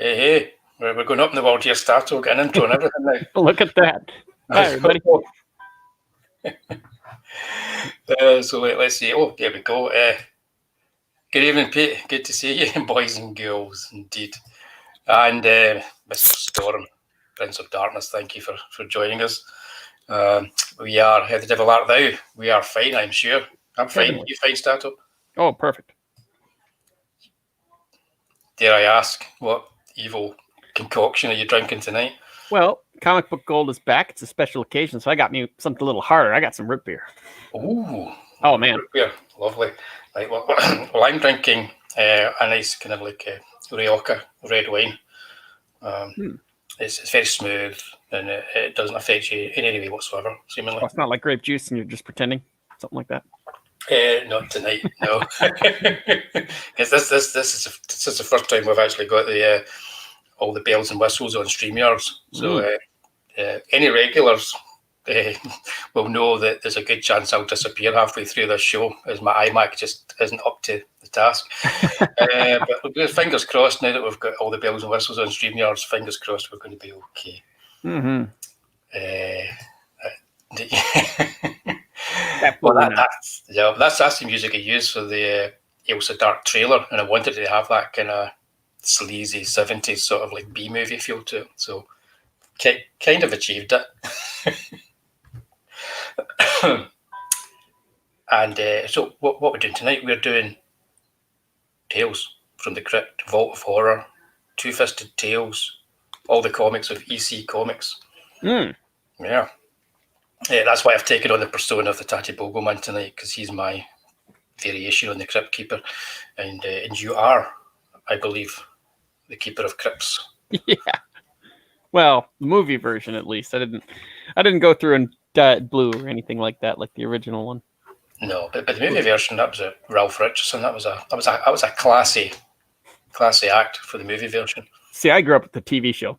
Hey, we're going up in the world here, Stato, getting intro and everything now. Look at that. Hi, everybody. So let's see. Oh, there we go. Good evening, Pete. Good to see you, boys and girls, indeed. And Mr. Storm, Prince of Darkness, thank you for joining us. We are How the Devil Art Thou. We are fine, I'm sure. I'm fine. Heavenly. You fine, Stato? Oh, perfect. Dare I ask, what evil concoction are you drinking tonight? Well, Comic Book Gold is back. It's a special occasion, so I got me something a little harder. I got some root beer. Ooh. Oh, man. Root beer. Lovely. Right, well, I'm drinking a nice kind of like Rioja red wine. It's very smooth and it doesn't affect you in any way whatsoever, seemingly. Oh, it's not like grape juice and you're just pretending? Something like that? Not tonight, no. Because this is the first time we've actually got the all the bells and whistles on StreamYards. So any regulars will know that there's a good chance I'll disappear halfway through this show as my iMac just isn't up to the task. But fingers crossed, now that we've got all the bells and whistles on StreamYards, fingers crossed we're going to be okay. Mm-hmm. That's the music I used for the Elsa Dark trailer, and I wanted to have that kind of sleazy 70s sort of like B-movie feel to it, so kind of achieved it. And so what we're doing tonight, we're doing Tales from the Crypt, Vault of Horror, Two-Fisted Tales, all the comics of EC Comics. Yeah, that's why I've taken on the persona of the Tatty Bogleman tonight, because he's my variation on the Crypt Keeper, and you are, I believe, the Keeper of Crypts. Yeah. Well, the movie version at least. I didn't go through and dye it blue or anything like that, like the original one. No, but the movie version, that was a Ralph Richardson. That was a classy act for the movie version. See, I grew up with the TV show.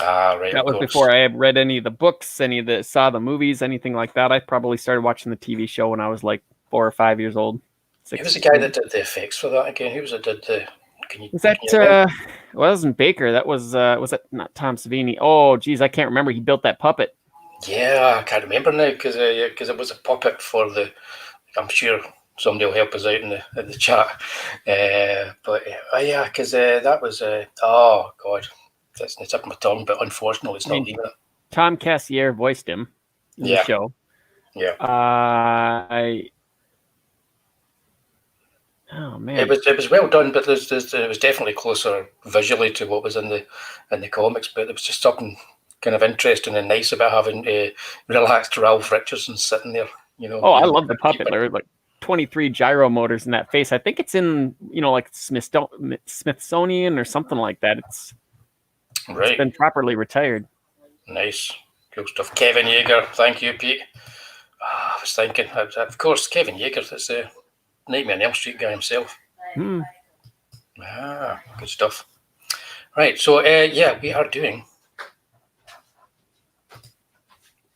Ah, right. That was before I had read any of the books, saw the movies, anything like that. I probably started watching the TV show when I was like 4 or 5 years old. Who was the guy that did the effects for that again? Who was it did the? It wasn't Baker. That was it not Tom Savini? Oh, geez, I can't remember. He built that puppet. Yeah, I can't remember now because it was a puppet for the. I'm sure somebody will help us out in the chat. But yeah, because that was oh god, it's up my tongue, but unfortunately, it's not leaving it. Tom Cassier voiced him in the show. Yeah. Oh man, it was well done, but it was definitely closer visually to what was in the comics. But there was just something kind of interesting and nice about having a relaxed Ralph Richardson sitting there. Oh, I love the puppet. There were like 23 gyro motors in that face. I think it's in like Smithsonian or something like that. It's been properly retired. Nice, cool stuff. Kevin Yeager, thank you, Pete. I was thinking, of course, Kevin Yeager. That's a Nightmare on Elm Street guy himself. Good stuff. Right, so we are doing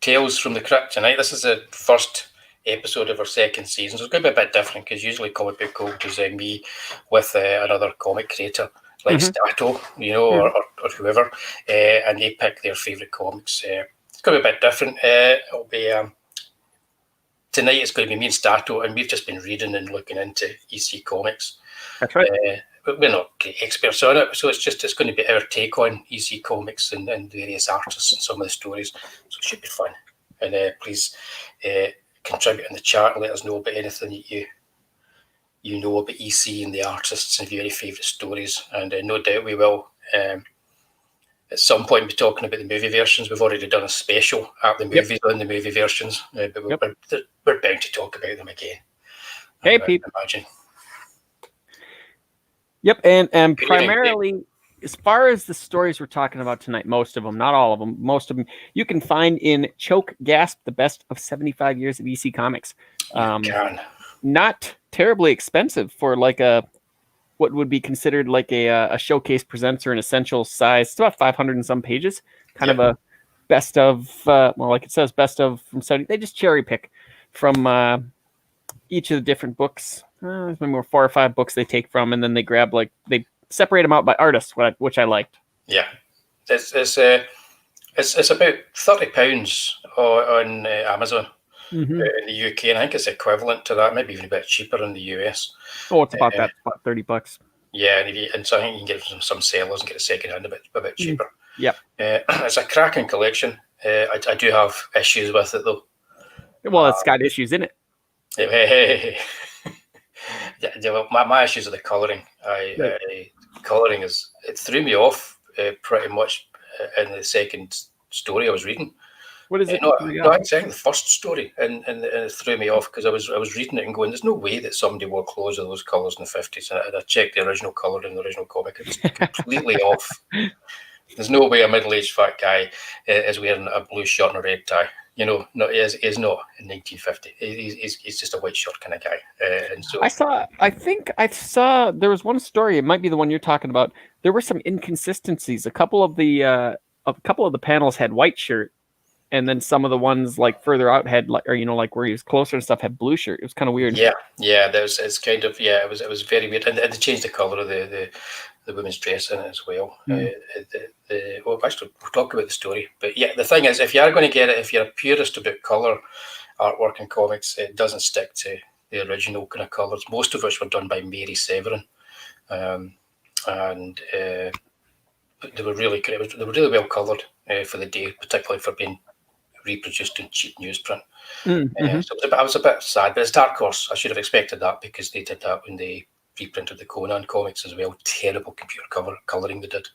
Tales from the Crypt tonight. This is the first episode of our second season, so it's going to be a bit different because usually Comic Book Gold is me with another comic creator like Stato, or whoever, and they pick their favourite comics. It's going to be a bit different. It'll be tonight. It's going to be me and Stato, and we've just been reading and looking into EC Comics. That's right. But we're not great experts on it, so it's going to be our take on EC Comics and various artists and some of the stories. So it should be fun. And please contribute in the chat and let us know about anything that you know about EC and the artists and your favourite stories. And no doubt we will at some point be talking about the movie versions. We've already done a special at the movies on the movie versions, but we're bound to talk about them again. Hey, Pete. Imagine. Yep, and primarily, as far as the stories we're talking about tonight, most of them, not all of them, most of them, you can find in Choke Gasp, the best of 75 years of EC Comics. Not terribly expensive for like what would be considered like a showcase presents or an essential size. It's about 500 and some pages. Kind of a best of, like it says, best of from 70. They just cherry pick from each of the different books. There's maybe 4 or 5 books they take from, and then they grab they separate them out by artists, which I liked. Yeah, it's about £30 on Amazon in the UK, and I think it's equivalent to that, maybe even a bit cheaper in the US. Oh, it's about that, about $30. Yeah, and so I think you can get it from some sellers and get it second hand a bit cheaper. Yeah, it's a cracking collection. I do have issues with it though. Well, it's got issues in it. Yeah, my issues are the colouring. Colouring it threw me off pretty much in the second story I was reading. What is it? No, I'm saying the first story, and it threw me off because I was reading it and going, "There's no way that somebody wore clothes of those colours in the 50s." And I checked the original colour in the original comic; it's completely off. There's no way a middle-aged fat guy is wearing a blue shirt and a red tie. You know, no, he is not in 1950. He's just a white shirt kind of guy. And so I think I saw there was one story. It might be the one you're talking about. There were some inconsistencies. A couple of the panels had white shirt, and then some of the ones like further out had like, or like where he was closer and stuff had blue shirt. It was kind of weird. Yeah. It's kind of It was very weird, and they changed the color of the women's dress in it as well. Actually, we'll talk about the story. But yeah, the thing is, if you are going to get it, if you're a purist about color artwork in comics, it doesn't stick to the original kind of colors. Most of which were done by Mary Severin, and they were really well colored for the day, particularly for being reproduced in cheap newsprint. So I was a bit sad, but it's Dark Horse. I should have expected that because they did that when they reprinted the Conan comics as well. Terrible computer coloring they did.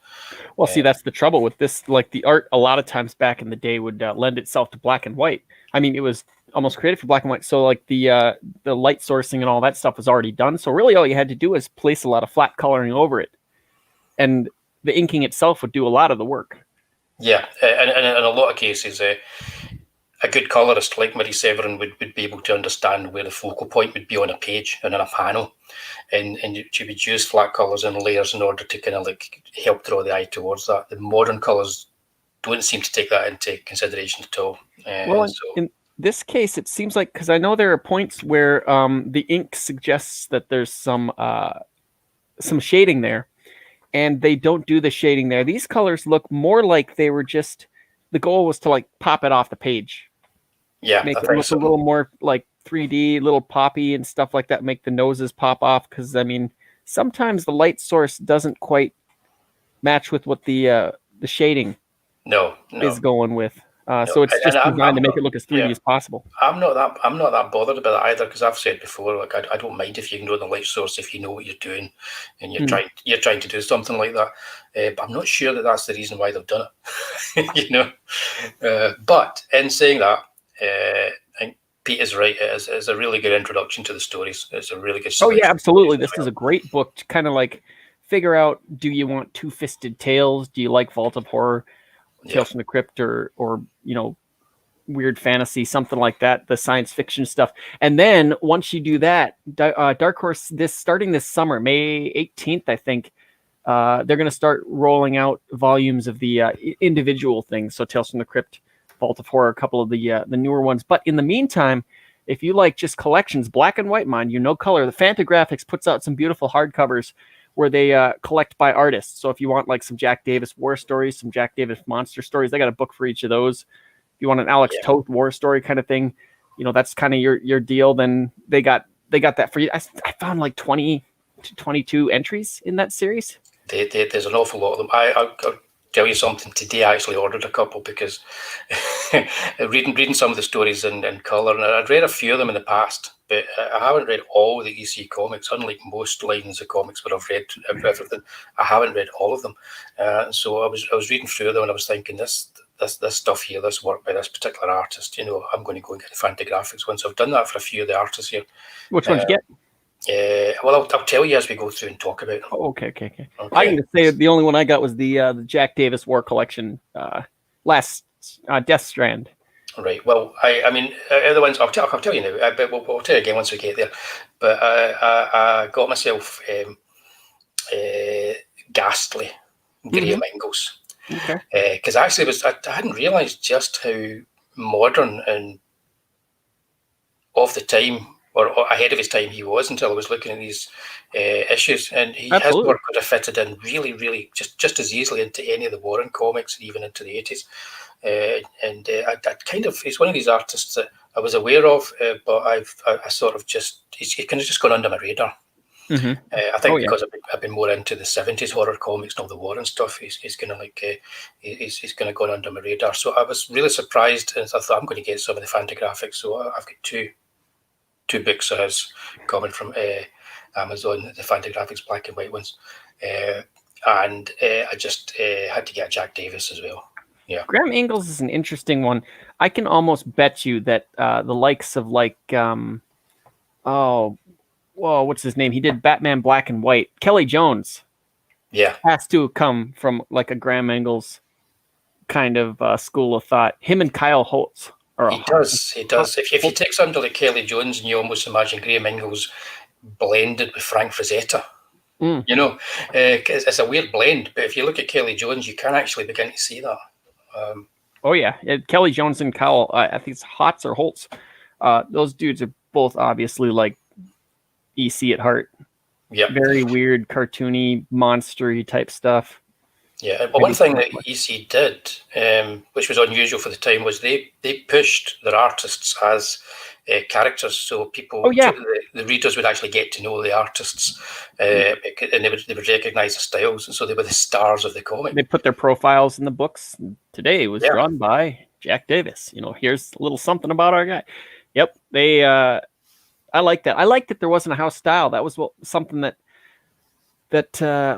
Well, see, that's the trouble with this. Like the art, a lot of times back in the day, would lend itself to black and white. I mean, it was almost created for black and white. So like the light sourcing and all that stuff was already done. So really, all you had to do is place a lot of flat coloring over it, and the inking itself would do a lot of the work. Yeah, and in a lot of cases, a good colorist like Mary Severin would be able to understand where the focal point would be on a page and in a panel, and she would use flat colors and layers in order to kind of like help draw the eye towards that. The modern colors don't seem to take that into consideration at all. In this case, it seems like, because I know there are points where the ink suggests that there's some shading there, and they don't do the shading there. These colors look more like they were just, the goal was to like pop it off the page. Yeah, make it look a little more like 3D, little poppy and stuff like that. Make the noses pop off, because I mean, sometimes the light source doesn't quite match with what the shading is going with. So it's just designed to make it look as 3D as possible. I'm not that bothered about it either, because I've said before, like I don't mind if you ignore the light source if you know what you're doing and you're trying to do something like that. But I'm not sure that that's the reason why they've done it. But in saying that, I think Pete is right. It's a really good introduction to the stories. It's a really good. Oh yeah, absolutely. This is a great book to kind of like figure out: do you want Two-Fisted Tales? Do you like Vault of Horror, Tales from the Crypt, or weird fantasy, something like that? The science fiction stuff. And then once you do that, Dark Horse, starting this summer, May 18th, I think, they're going to start rolling out volumes of the individual things. So Tales from the Crypt, Vault of Horror, a couple of the newer ones. But in the meantime, if you like just collections, black and white, mind you, no color, the Fantagraphics puts out some beautiful hardcovers where they collect by artists. So if you want like some Jack Davis war stories, some Jack Davis monster stories, they got a book for each of those. If you want an Alex Toth war story kind of thing, that's kind of your deal, then they got that for you. I found like 20 to 22 entries in that series. There's an awful lot of them. I'll tell you something. Today I actually ordered a couple because reading some of the stories in colour, and I'd read a few of them in the past, but I haven't read all the EC comics. Unlike most lines of comics where I've read everything, I haven't read all of them. So I was reading through them and I was thinking, this stuff here, this work by this particular artist, I'm going to go and get the Fantagraphics ones. I've done that for a few of the artists here. Which ones you get? Well, I'll tell you as we go through and talk about them. Oh, okay. I can say the only one I got was the Jack Davis War Collection, last Death Strand. Right. Well, I mean, the ones I'll tell you now. But we'll tell you again once we get there. But I got myself Ghastly Graham Ingalls. Okay. Because actually, I hadn't realised just how modern and of the time or ahead of his time he was, until I was looking at these issues, and his work could have fitted in really, really just as easily into any of the Warren comics, even into the 80s. I kind of, he's one of these artists that I was aware of, but I sort of just, he's kind of just gone under my radar. Mm-hmm. I think because I've been more into the 70s horror comics and all the Warren stuff, he's kind of like, he's kind of gone under my radar. So I was really surprised, and I thought I'm going to get some of the Fantagraphics. So I've got two books of his coming from Amazon, the Fantagraphics black and white ones. And I just had to get a Jack Davis as well. Yeah. Graham Ingalls is an interesting one. I can almost bet you that the likes of like, what's his name? He did Batman Black and White. Kelly Jones. Yeah. Has to come from like a Graham Ingalls kind of school of thought. Him and Kyle Holtz. He does. If you take somebody like Kelly Jones and you almost imagine Graham Ingalls blended with Frank Frazetta. You know, it's a weird blend, but if you look at Kelly Jones, you can actually begin to see that. Kelly Jones and Kyle, I think it's Hotz or Holtz. Those dudes are both obviously like EC at heart. Yeah. Very weird, cartoony, monstery type stuff. Yeah, but one thing that EC did, which was unusual for the time, was they pushed their artists as characters, so people, the readers would actually get to know the artists, and they would recognise the styles, and so they were the stars of the comic. They put their profiles in the books. Today was drawn by Jack Davis. You know, here's a little something about our guy. Yep, they. I like that. I like that there wasn't a house style. That was something that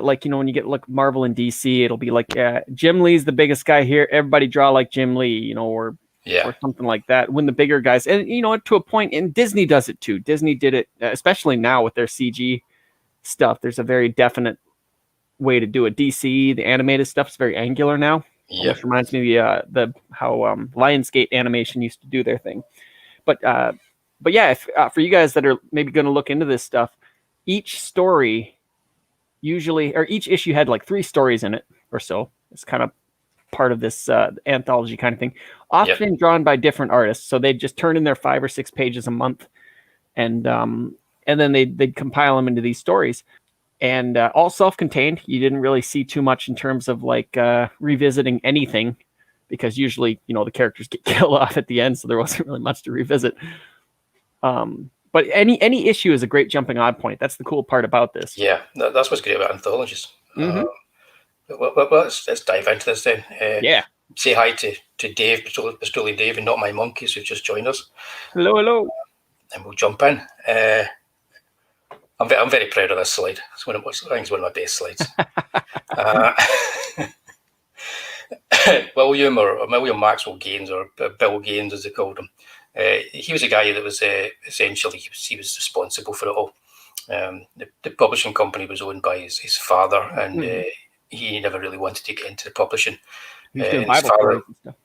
like, you know, when you get like Marvel and DC, it'll be like Jim Lee's the biggest guy here, everybody draw like Jim Lee, you know, or something like that. When the bigger guys, and you know, to a point, and Disney does it too. Disney did it, especially now with their CG stuff. There's a very definite way to do it. DC, the animated stuff is very angular now. Yeah, which reminds me of how Lionsgate animation used to do their thing. But yeah, if, for you guys that are maybe going to look into this stuff, each story usually, or each issue had like 3 stories in it or so. It's kind of part of this anthology kind of thing, often drawn by different artists. So they'd just turn in their 5 or 6 pages a month, and then they'd compile them into these stories, and all self-contained. You didn't really see too much in terms of like revisiting anything, because usually, you know, the characters get killed off at the end, so there wasn't really much to revisit. But any issue is a great jumping on point. That's the cool part about this. Yeah, that's what's great about anthologies. Mm-hmm. Let's dive into this then. Say hi to Dave, Bristolian Dave, and Not My Monkeys, who just joined us. Hello. And we'll jump in. I'm very proud of this slide. I think it's one of my best slides. William Maxwell Gaines, or Bill Gaines as they called him, he was a guy that was essentially, he was responsible for it all. The publishing company was owned by his father, and he never really wanted to get into the publishing. He was doing Bible stories and stuff.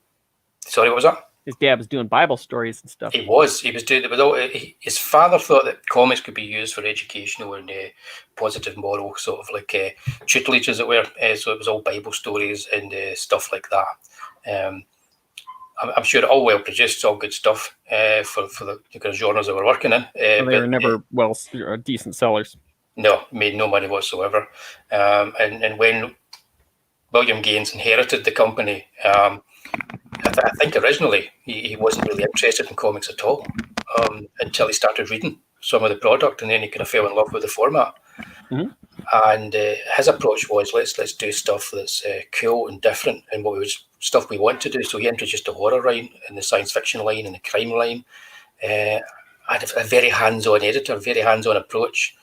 Sorry, what was that? His dad was doing Bible stories and stuff. He was doing it with all. His father thought that comics could be used for educational and positive moral sort of like tutelage, as it were. So it was all Bible stories and stuff like that. I'm sure all well produced, all good stuff for the kind of genres that we're working in. They were never decent sellers. No, made no money whatsoever. And when William Gaines inherited the company, I think originally he wasn't really interested in comics at all until he started reading some of the product, and then he kind of fell in love with the format. Mm-hmm. And his approach was, let's do stuff that's cool and different, and stuff we want to do. So he introduced the horror line and the science fiction line and the crime line. I had a very hands-on editor, very hands-on approach.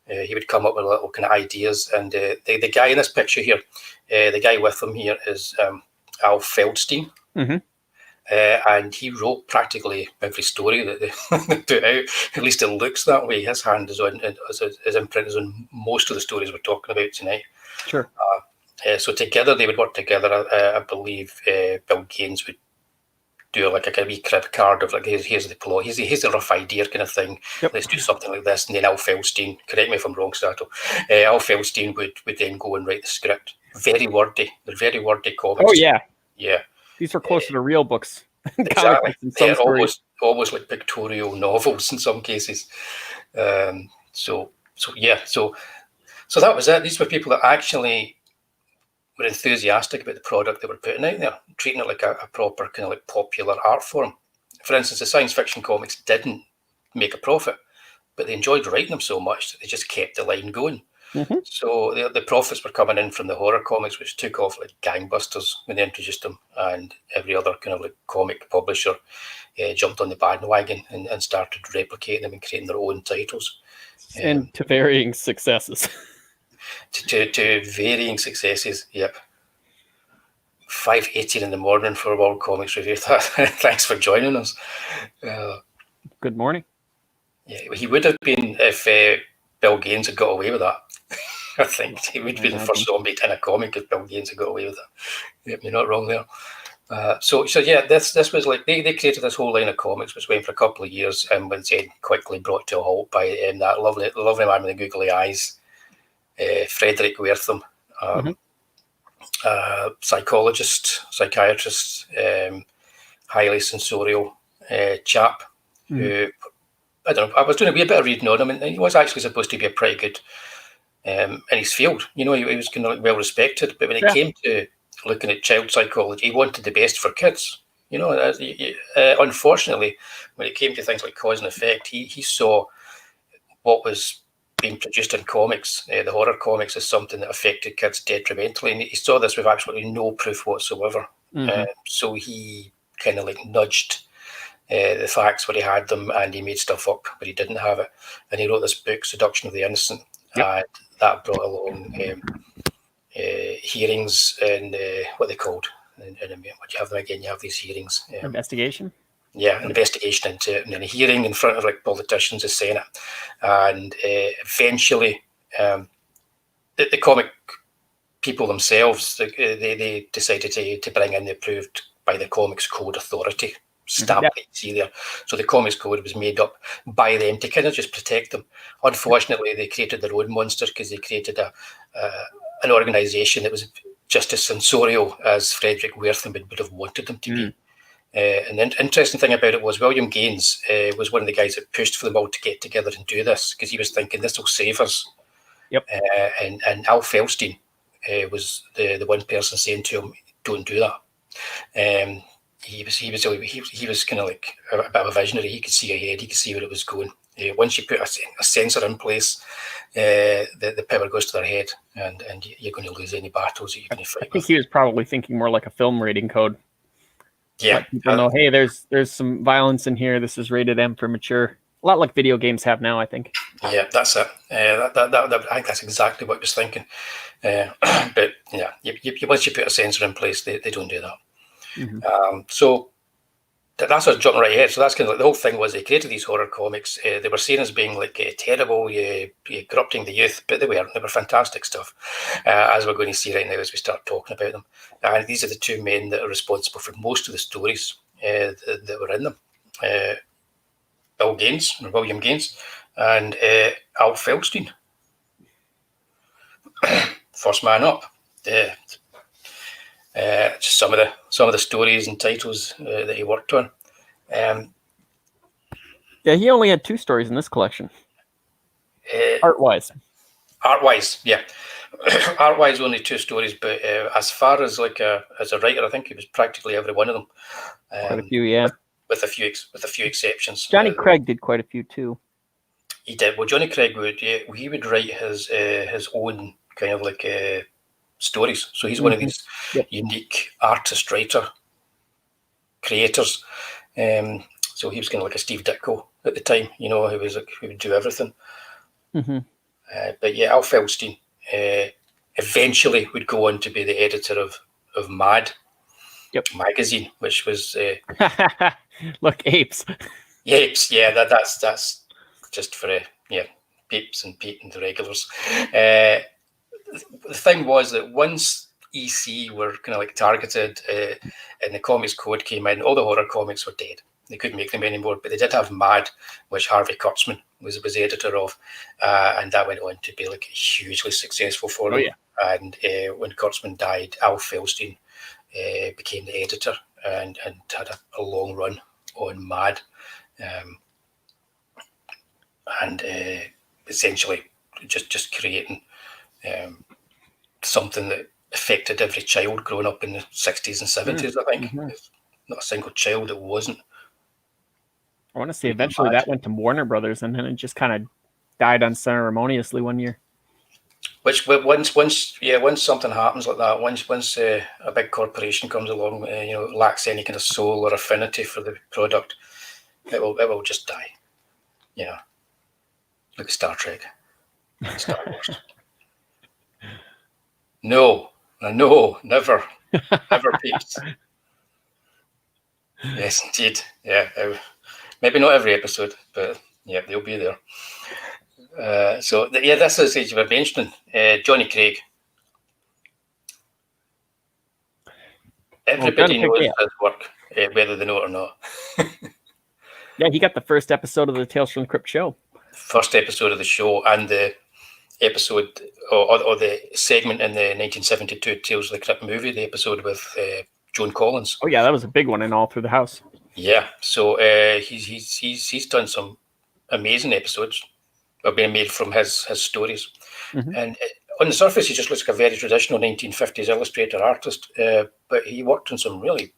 He would come up with little kind of ideas, and the guy in this picture here, the guy with him here is Al Feldstein. Mm-hmm. And he wrote practically every story that they put out. At least it looks that way. His hand is on, his imprint is on most of the stories we're talking about tonight. Sure. So together, they would work together. I believe Bill Gaines would do like a wee crib card of like, here's the plot, here's the rough idea kind of thing. Yep. Let's do something like this. And then Al Feldstein, correct me if I'm wrong, Stato, Al Feldstein would then go and write the script. Very wordy. They're very wordy comics. Oh, yeah. Yeah. These are closer to real books. Exactly. almost like pictorial novels in some cases. So that was it. These were people that actually were enthusiastic about the product they were putting out there, treating it like a proper kind of like popular art form. For instance, the science fiction comics didn't make a profit, but they enjoyed writing them so much that they just kept the line going. Mm-hmm. So the profits were coming in from the horror comics, which took off like gangbusters when they introduced them, and every other kind of like comic publisher jumped on the bandwagon and started replicating them and creating their own titles. And to varying successes. to varying successes, yep. 5:18 in the morning for a World Comics Review. Thanks for joining us. Good morning. Yeah, he would have been if Bill Gaines had got away with that. I think he would be the first zombie in a comic if Bill Gaines had got away with that. Yep, you're not wrong there. So yeah, this was like they created this whole line of comics, which went for a couple of years, and was then quickly brought to a halt by that lovely man with the googly eyes, Frederick Wertham, psychiatrist, highly sensorial chap who, I don't know, I was doing a wee bit of reading on him, and he was actually supposed to be a pretty good in his field. You know, he was kind of like well respected, but when it came to looking at child psychology, he wanted the best for kids. You know, unfortunately, when it came to things like cause and effect, he saw what was being produced in comics, the horror comics, as something that affected kids detrimentally, and he saw this with absolutely no proof whatsoever. So he kind of like nudged the facts where he had them, and he made stuff up where he didn't have it, and he wrote this book, Seduction of the Innocent, and that brought along hearings and what they called, and what you have them again, you have these hearings, investigation. Yeah, an investigation into it, and then a hearing in front of like politicians, the Senate, and eventually the comic people themselves, they decided to bring in the approved by the Comics Code Authority stamp that you see there. So the Comics Code was made up by them to kind of just protect them. Unfortunately, they created their own monster because they created an organisation that was just as censorial as Frederick Wertham would have wanted them to be. And the interesting thing about it was William Gaines was one of the guys that pushed for them all to get together and do this, because he was thinking this will save us. And Al Feldstein was the one person saying to him, "Don't do that." He was kind of like a bit of a visionary. He could see ahead. He could see where it was going. Once you put a censor in place, the power goes to their head, and you're going to lose any battles that you're going to fight. I think he was probably thinking more like a film rating code. Yeah, let people know, hey, there's some violence in here. This is rated M for mature. A lot like video games have now, I think. Yeah, that's it. I think that's exactly what I was thinking. But yeah, once you put a censor in place, they don't do that. So that's us jumping right ahead. So that's kind of like the whole thing was they created these horror comics. They were seen as being like terrible, corrupting the youth, but they weren't. They were fantastic stuff, as we're going to see right now as we start talking about them. And these are the two men that are responsible for most of the stories that were in them. William Gaines, and Al Feldstein. First man up. Just some of the stories and titles that he worked on. Yeah, he only had 2 stories in this collection. Art-wise, yeah. Art-wise, only 2 stories, but as far as like as a writer, I think he was practically every one of them. Quite a few, yeah. With a few exceptions. Johnny Craig did quite a few too. He did. Well, Johnny Craig he would write his own kind of like stories. So he's one of these unique artist writer creators. So he was kind of like a Steve Ditko at the time, you know, who would do everything. But yeah, Al Feldstein eventually would go on to be the editor of Mad magazine, which was look, apes. Apes, yeah, that's just for peeps and Pete and the regulars. The thing was that once EC were kind of like targeted and the Comics Code came in, all the horror comics were dead. They couldn't make them anymore, but they did have Mad, which Harvey Kurtzman was editor of, and that went on to be like hugely successful for them. And when Kurtzman died, Al Feldstein became the editor and had a long run on Mad. and essentially just creating something that affected every child growing up in the 60s and 70s, I think. Not a single child that wasn't. I want to say eventually that went to Warner Brothers, and then it just kind of died unceremoniously one year. Which once something happens like that, once a big corporation comes along, lacks any kind of soul or affinity for the product, it will just die. Like Star Trek, Star Wars. No, never, peeps. Yes, indeed. Yeah, maybe not every episode, but yeah, they'll be there. This is as you were mentioning, Johnny Craig. Everybody knows his work, whether they know it or not. Yeah, he got the first episode of the Tales from the Crypt show. First episode of the show, and the episode or the segment in the 1972 Tales of the Crypt movie, the episode with Joan Collins. Oh yeah, that was a big one in All Through the House. Yeah, so he's done some amazing episodes that are being made from his stories, and on the surface he just looks like a very traditional 1950s illustrator artist, but he worked on some really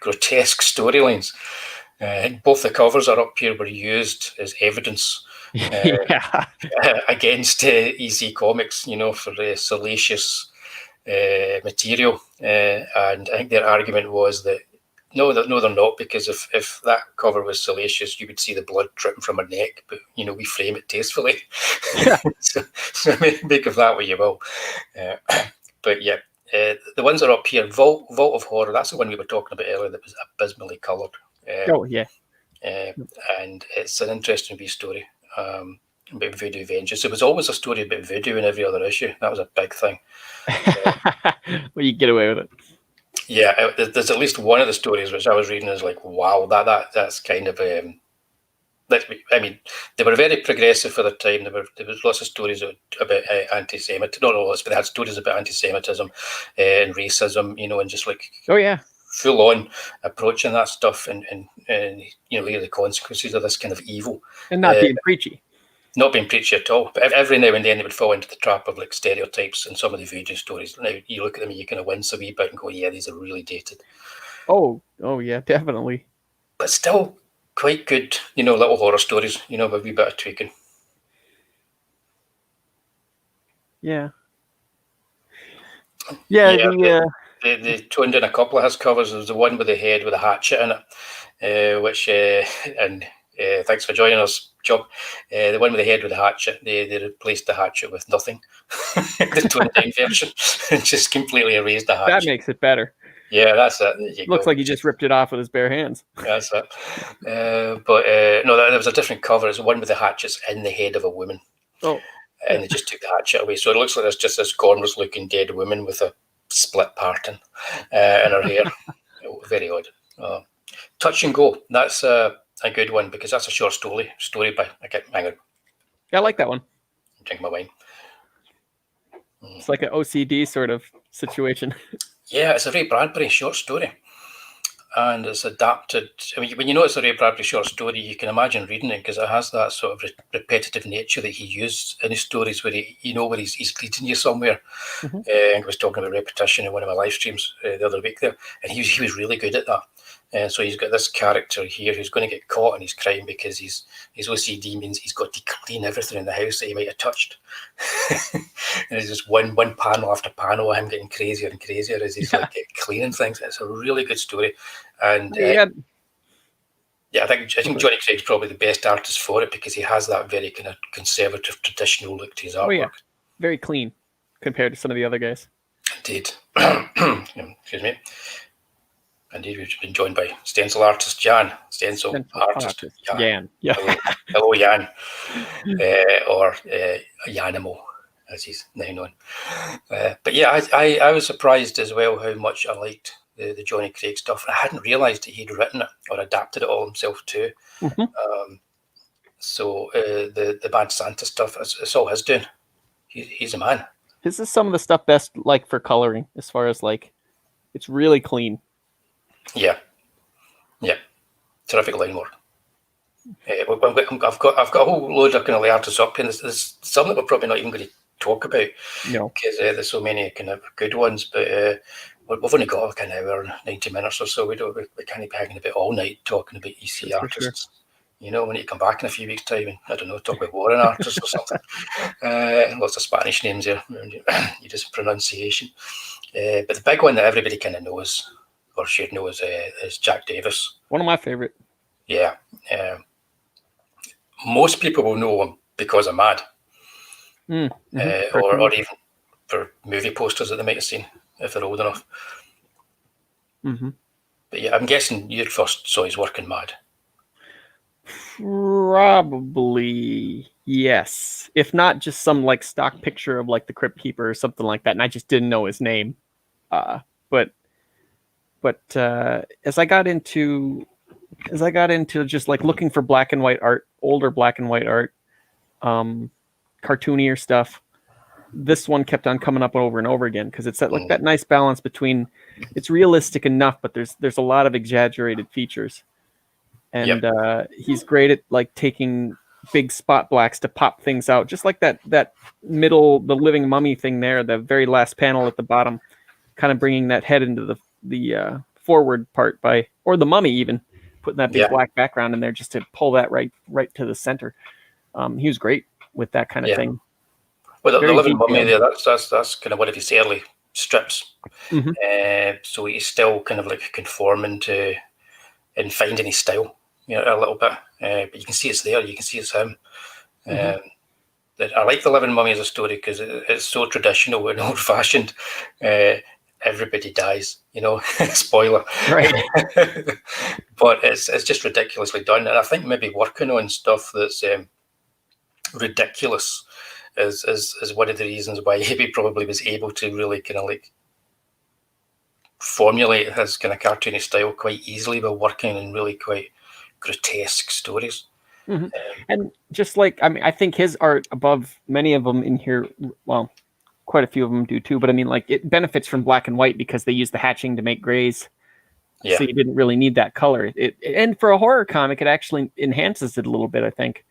grotesque storylines. Both the covers are up here were used as evidence against EC Comics, for salacious material, and I think their argument was that no, they're not, because if that cover was salacious, you would see the blood dripping from her neck, but we frame it tastefully. so make of that what you will. But yeah, the ones that are up here, Vault of Horror, that's the one we were talking about earlier that was abysmally coloured. And it's an interesting wee story about voodoo vengeance. There was always a story about voodoo in every other issue. That was a big thing. Well, you get away with it. Yeah, there's at least one of the stories which I was reading is like, wow, that's kind of I mean, they were very progressive for the time. There was lots of stories about anti-Semitism, not lots, but they had stories about anti-Semitism and racism, and just like full on approaching that stuff, and the consequences of this kind of evil, and not being preachy. Not being preachy at all, but every now and then they would fall into the trap of like stereotypes and some of the voodoo stories. Now you look at them and you kind of wince a wee bit and go, yeah, these are really dated. Oh yeah, definitely. But still quite good, little horror stories, with a wee bit of tweaking. Yeah. They toned in a couple of his covers. There was the one with the head with a hatchet in it, which thanks for joining us, Job. The one with the head with the hatchet, they replaced the hatchet with nothing. The toned down version, just completely erased the hatchet. That makes it better. Yeah, that's it. Looks like he just ripped it off with his bare hands. That's it. But no, there was a different cover. It's one with the hatchets in the head of a woman. Oh. And they just took the hatchet away. So it looks like there's just this cornrows-looking dead woman with a split parting in her hair. Very odd. Touch and Go. That's a good one because that's a short story by... hang on. Yeah, I like that one. I'm drinking my wine. It's like an OCD sort of situation. Yeah, it's a Ray Bradbury short story. And it's adapted. I mean, when you know it's a Ray Bradbury short story, you can imagine reading it because it has that sort of repetitive nature that he used in his stories, where where he's leading you somewhere. And I was talking about repetition in one of my live streams the other week there, and he was really good at that. And so he's got this character here who's going to get caught in his crime because his OCD means he's got to clean everything in the house that he might have touched. And it's just one panel after panel of him getting crazier and crazier as he's like cleaning things. It's a really good story. And I think Johnny Craig's probably the best artist for it because he has that very kind of conservative, traditional look to his artwork. Oh, yeah. Very clean compared to some of the other guys. Indeed. Excuse me. Indeed, we've been joined by stencil artist Jan. Stencil artist Jan. Yeah. Hello, Jan. Or Janimo, as he's now known. But yeah, I was surprised as well how much I liked the Johnny Craig stuff. I hadn't realised that he'd written it or adapted it all himself too. So the Bad Santa stuff, it's all his doing. He's a man. This is some of the stuff best like for coloring, as far as like it's really clean. Yeah. Terrific line work. I've got a whole load of kind of artists up, and there's some that we're probably not even going to talk about because there's so many kind of good ones. But we've only got like an hour and 90 minutes or so. We can't be hanging about all night talking about EC artists. Sure. You know, we need to come back in a few weeks' time and, I don't know, talk about Warren artists or something. Lots of Spanish names there. You just pronunciation. But the big one that everybody kind of knows or should know is Jack Davis. One of my favorite. Yeah. Most people will know him because of Mad. Or even for movie posters that they might have seen if they're old enough. But yeah, I'm guessing you first saw his work in Mad. Probably yes, if not just some like stock picture of like the Crypt Keeper or something like that, and I just didn't know his name. But as I got into just like looking for black and white art, older black and white art, cartoonier stuff, this one kept on coming up over and over again because it's like that nice balance between it's realistic enough, but there's a lot of exaggerated features. And he's great at like taking big spot blacks to pop things out, just like that middle, the living mummy thing there, the very last panel at the bottom, kind of bringing that head into the forward part or the mummy even, putting that big black background in there just to pull that right to the center. He was great with that kind of thing. Well, the living mummy there, that's kind of one of his early strips. So he's still kind of like conforming to and finding his style. A little bit, but you can see it's there. You can see it's him. I like the Living Mummy as a story because it's so traditional and old-fashioned. Everybody dies, spoiler. Right. But it's just ridiculously done, and I think maybe working on stuff that's ridiculous is one of the reasons why he probably was able to really kind of like formulate his kind of cartoony style quite easily by working in really quite grotesque stories. And just like, I mean, I think his art above many of them in here, well, quite a few of them do too, but I mean, like, it benefits from black and white because they use the hatching to make grays. So you didn't really need that color. And for a horror comic, it actually enhances it a little bit, I think,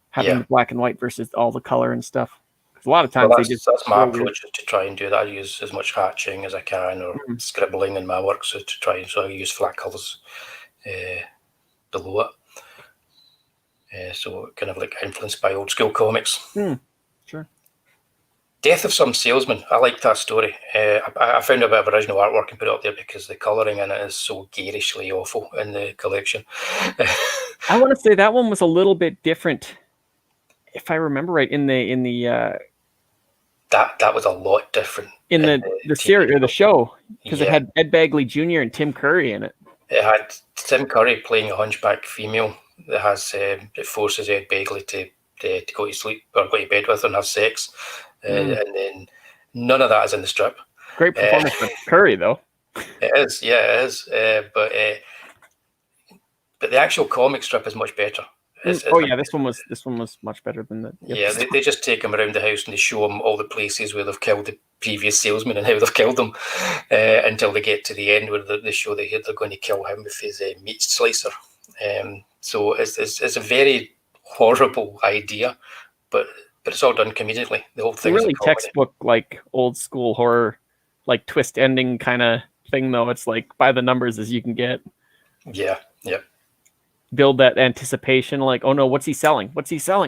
having the black and white versus all the color and stuff. Because a lot of times that's my approach to try and do that. I use as much hatching as I can or scribbling in my work, so I use flat colors below it. So kind of like influenced by old school comics. Sure. Death of Some Salesman. I like that story. I found a bit of original artwork and put it up there because the colouring in it is so garishly awful in the collection. I want to say that one was a little bit different, if I remember right. In the that was a lot different in the series or the show because it had Ed Bagley Jr. and Tim Curry in it. It had Tim Curry playing a hunchback female that has it forces Ed Begley to go to sleep or go to bed with her and have sex, and then none of that is in the strip. Great performance from Curry, though. It is, but the actual comic strip is much better. This one was much better than that. They just take him around the house and they show him all the places where they've killed the previous salesman and how they've killed them until they get to the end where they show that they're going to kill him with his meat slicer. So it's a very horrible idea, but it's all done comedically. The whole thing really textbook like old school horror, like twist ending kind of thing. Though it's like by the numbers as you can get. Yeah. Build that anticipation, like, oh no, what's he selling? What's he selling?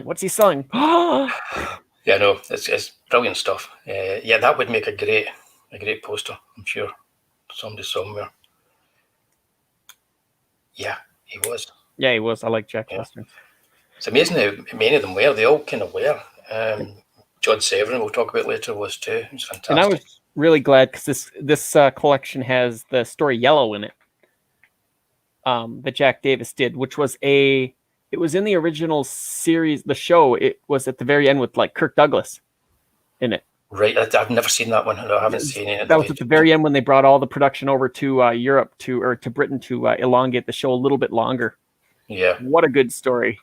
Yeah, no, it's brilliant stuff. That would make a great poster, I'm sure. Somebody somewhere. Yeah, he was. Yeah, he was. I like Jack Westerns. It's amazing how many of them were. They all kind of were. John Severin, we'll talk about later, was too. It was fantastic. And I was really glad because this collection has the story Yellow in it. That Jack Davis did, which was it was in the original series, the show. It was at the very end with like Kirk Douglas in it. Right, I've never seen that one. No, I haven't seen it. That was at the very end when they brought all the production over to Europe to Britain to elongate the show a little bit longer. Yeah, what a good story.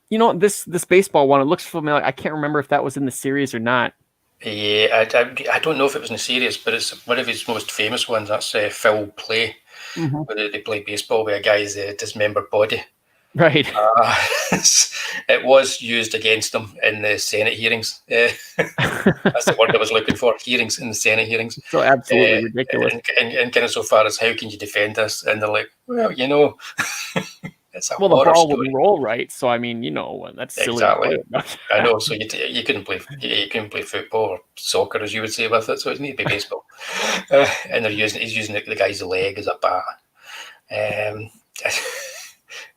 You know, this baseball one, it looks familiar. I can't remember if that was in the series or not. Yeah, I don't know if it was in the series, but it's one of his most famous ones. That's Foul Play. where they play baseball with a guy's dismembered body. Right. It was used against them in the Senate hearings. That's the word I was looking for. Hearings in the Senate hearings. So absolutely ridiculous. And kind of so far as how can you defend this? And they're like, well, it's a the horror ball story. wouldn't roll right, so I mean, that's silly. Exactly. I know. So you couldn't play football or soccer, as you would say, with it. So it needed to be baseball. And he's using the guy's leg as a bat.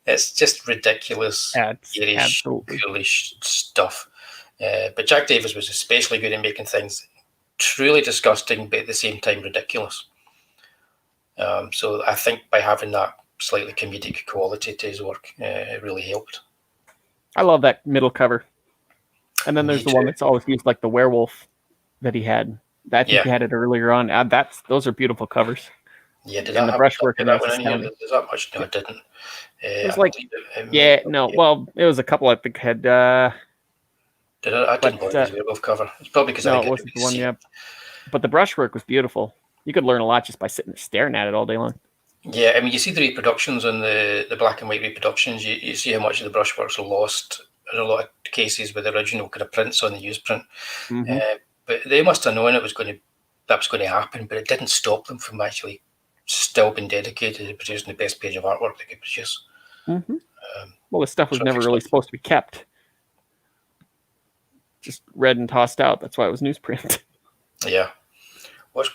It's just ridiculous, garish, ghoulish stuff. But Jack Davis was especially good at making things truly disgusting, but at the same time ridiculous. So I think by having that slightly comedic quality to his work, it really helped. I love that middle cover. And then there's the one that's always used, like the werewolf that he had. I think he had it earlier on. Those are beautiful covers. Yeah, did and the brushwork in that one in here? There's that much? No, I didn't. It was like, well, it was a couple I think had. Did I didn't like his werewolf cover. It's probably because it wasn't the one. Yeah, but the brushwork was beautiful. You could learn a lot just by sitting there staring at it all day long. Yeah, I mean, you see the reproductions and the black and white reproductions. You see how much of the brushworks are lost in a lot of cases with the original kind of prints on the newsprint. But they must have known that was going to happen, but it didn't stop them from actually still being dedicated to producing the best page of artwork they could produce. Well, the stuff was never really supposed to be kept. Just read and tossed out. That's why it was newsprint. Yeah. What's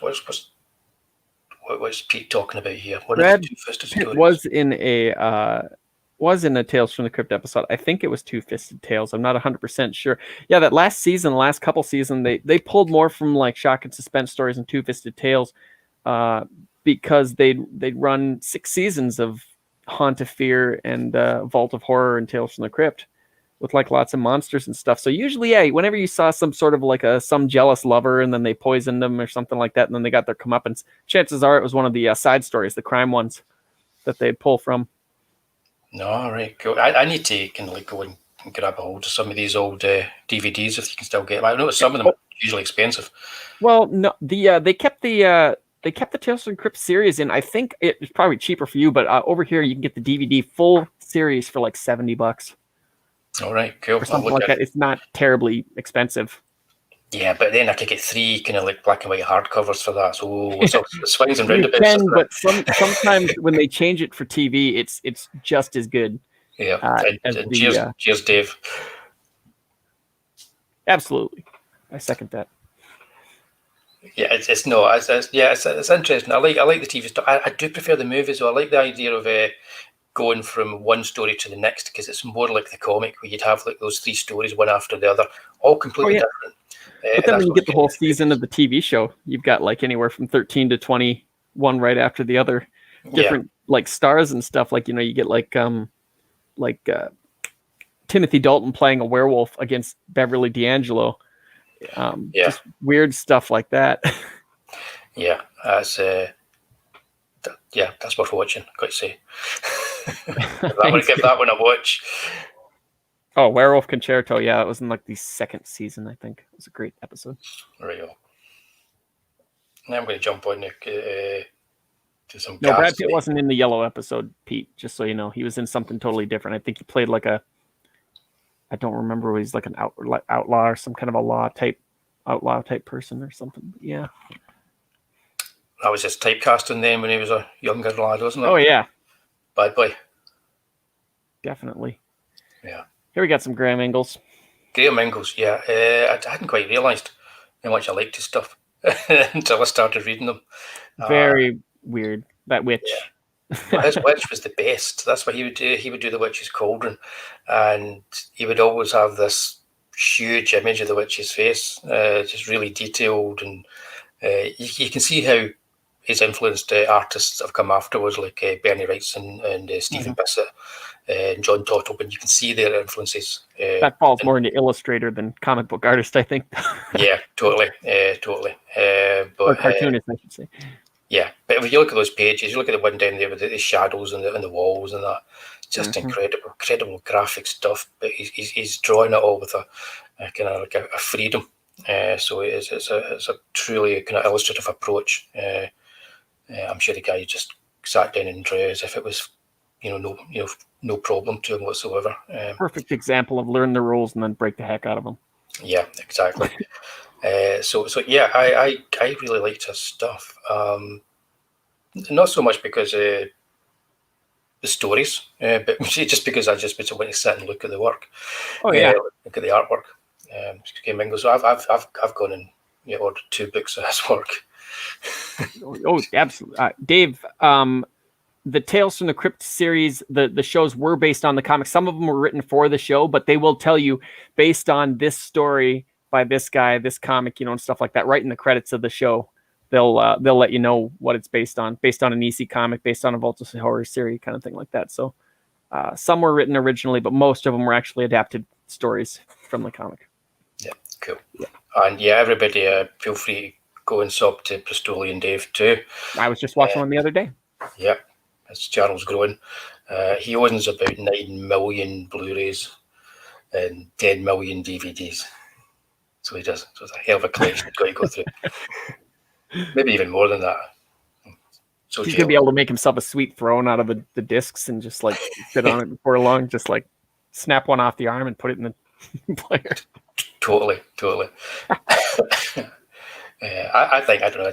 Pete talking about here? What Brad Pitt was in a Tales from the Crypt episode. I think it was Two-Fisted Tales. I'm not 100% sure. Yeah, that last couple season, they pulled more from like shock and suspense stories and Two-Fisted Tales because they'd run 6 seasons of Haunt of Fear and Vault of Horror and Tales from the Crypt with like lots of monsters and stuff. So usually, whenever you saw some sort of like some jealous lover and then they poisoned them or something like that, and then they got their comeuppance, chances are it was one of the side stories, the crime ones that they'd pull from. No, right, cool. I need to kind of like go and grab a hold of some of these old DVDs if you can still get them. I know some of them are usually expensive. Well, no, they kept the Tales from the Crypt series in. I think it's probably cheaper for you, but over here you can get the DVD full series for like $70. All right, cool. Or something like that. It's not terribly expensive. Yeah, but then I could get 3 kind of like black and white hardcovers for that. So it swings and roundabouts. But sometimes when they change it for TV, it's just as good. Yeah. Cheers, Dave. Absolutely, I second that. Yeah, it's interesting. I like the TV stuff. I do prefer the movies. So I like the idea of going from one story to the next because it's more like the comic where you'd have like those 3 stories one after the other, all completely different. But then when you get the whole season of the TV show, you've got like anywhere from 13 to 21 right after the other, different like stars and stuff. Like you get like Timothy Dalton playing a werewolf against Beverly D'Angelo. Just weird stuff like that. Yeah, that's that's worth watching. I've got to say. I'm going to give that one a watch. Oh, Werewolf Concerto. Yeah, it was in like the 2nd season, I think. It was a great episode. Right on. Now I'm going to jump on to some. No, Brad Pitt wasn't in the Yellow episode, Pete, just so you know. He was in something totally different. I think he played like I don't remember, he's like an outlaw or some kind of outlaw type person or something. Yeah. That was just typecasting then when he was a younger lad, wasn't it? Oh, yeah. Bad boy. Definitely. Yeah. Here we got some Graham Ingalls. Graham Ingalls, yeah. I hadn't quite realised how much I liked his stuff until I started reading them. Very weird. That witch. Yeah. Well, his witch was the best. That's what he would do. He would do the witch's cauldron, and he would always have this huge image of the witch's face, just really detailed, and you can see how he's influenced artists that have come afterwards, like Bernie Wrightson and Stephen Bissett and John Tottleman. You can see their influences. That falls more into illustrator than comic book artist, I think. Yeah, totally. Or cartoonist, I should say. Yeah, but if you look at those pages, you look at the one down there with the shadows and the walls and that, just incredible graphic stuff. But he's drawing it all with a kind of like a freedom. So it's a truly kind of illustrative approach. I'm sure the guy just sat down and drew as if it was, no problem to him whatsoever. Perfect example of learn the rules and then break the heck out of them. Yeah, exactly. So yeah, I really liked his stuff. Not so much because the stories, but just because I just want to sit and look at the work. Oh yeah, look at the artwork. So I've gone and ordered 2 books of his work. Oh, absolutely, Dave. The Tales from the Crypt series, the shows were based on the comics. Some of them were written for the show, but they will tell you based on this story by this guy, this comic, and stuff like that. Right in the credits of the show, they'll let you know what it's based on an EC comic, based on a Voltus horror series, kind of thing like that. So some were written originally, but most of them were actually adapted stories from the comic. Yeah, cool. Yeah. And yeah, everybody feel free to go and sub to Bristolian Dave too. I was just watching one the other day. Yeah, his channel's growing. He owns about 9 million Blu-rays and 10 million DVDs. So he does. So it's a hell of a collection he's got to go through. Maybe even more than that. So he's going to be able to make himself a sweet throne out of the discs and just like sit on it before long, just like snap one off the arm and put it in the player. Totally. I think, I don't know,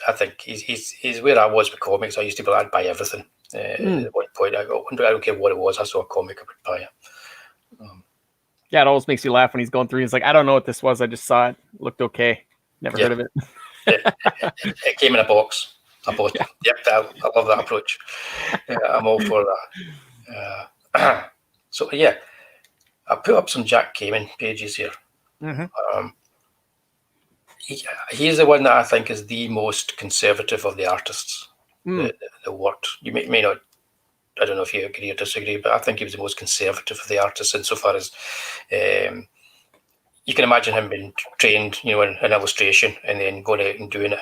I think he's where I was with comics. I used to be like, I'd buy everything. At one point, I don't care what it was. I saw a comic, I would buy it. Yeah, it always makes you laugh when he's going through. He's like, I don't know what this was. I just saw it. Looked okay. Never heard of it. It came in a box. I bought it. Yep, I love that approach. I'm all for that. So yeah, I put up some Jack Kamen pages here. Mm-hmm. He's the one that I think is the most conservative of the artists. The worked. You may not. I don't know if you agree or disagree, but I think he was the most conservative of the artists insofar as you can imagine him being trained, in illustration and then going out and doing it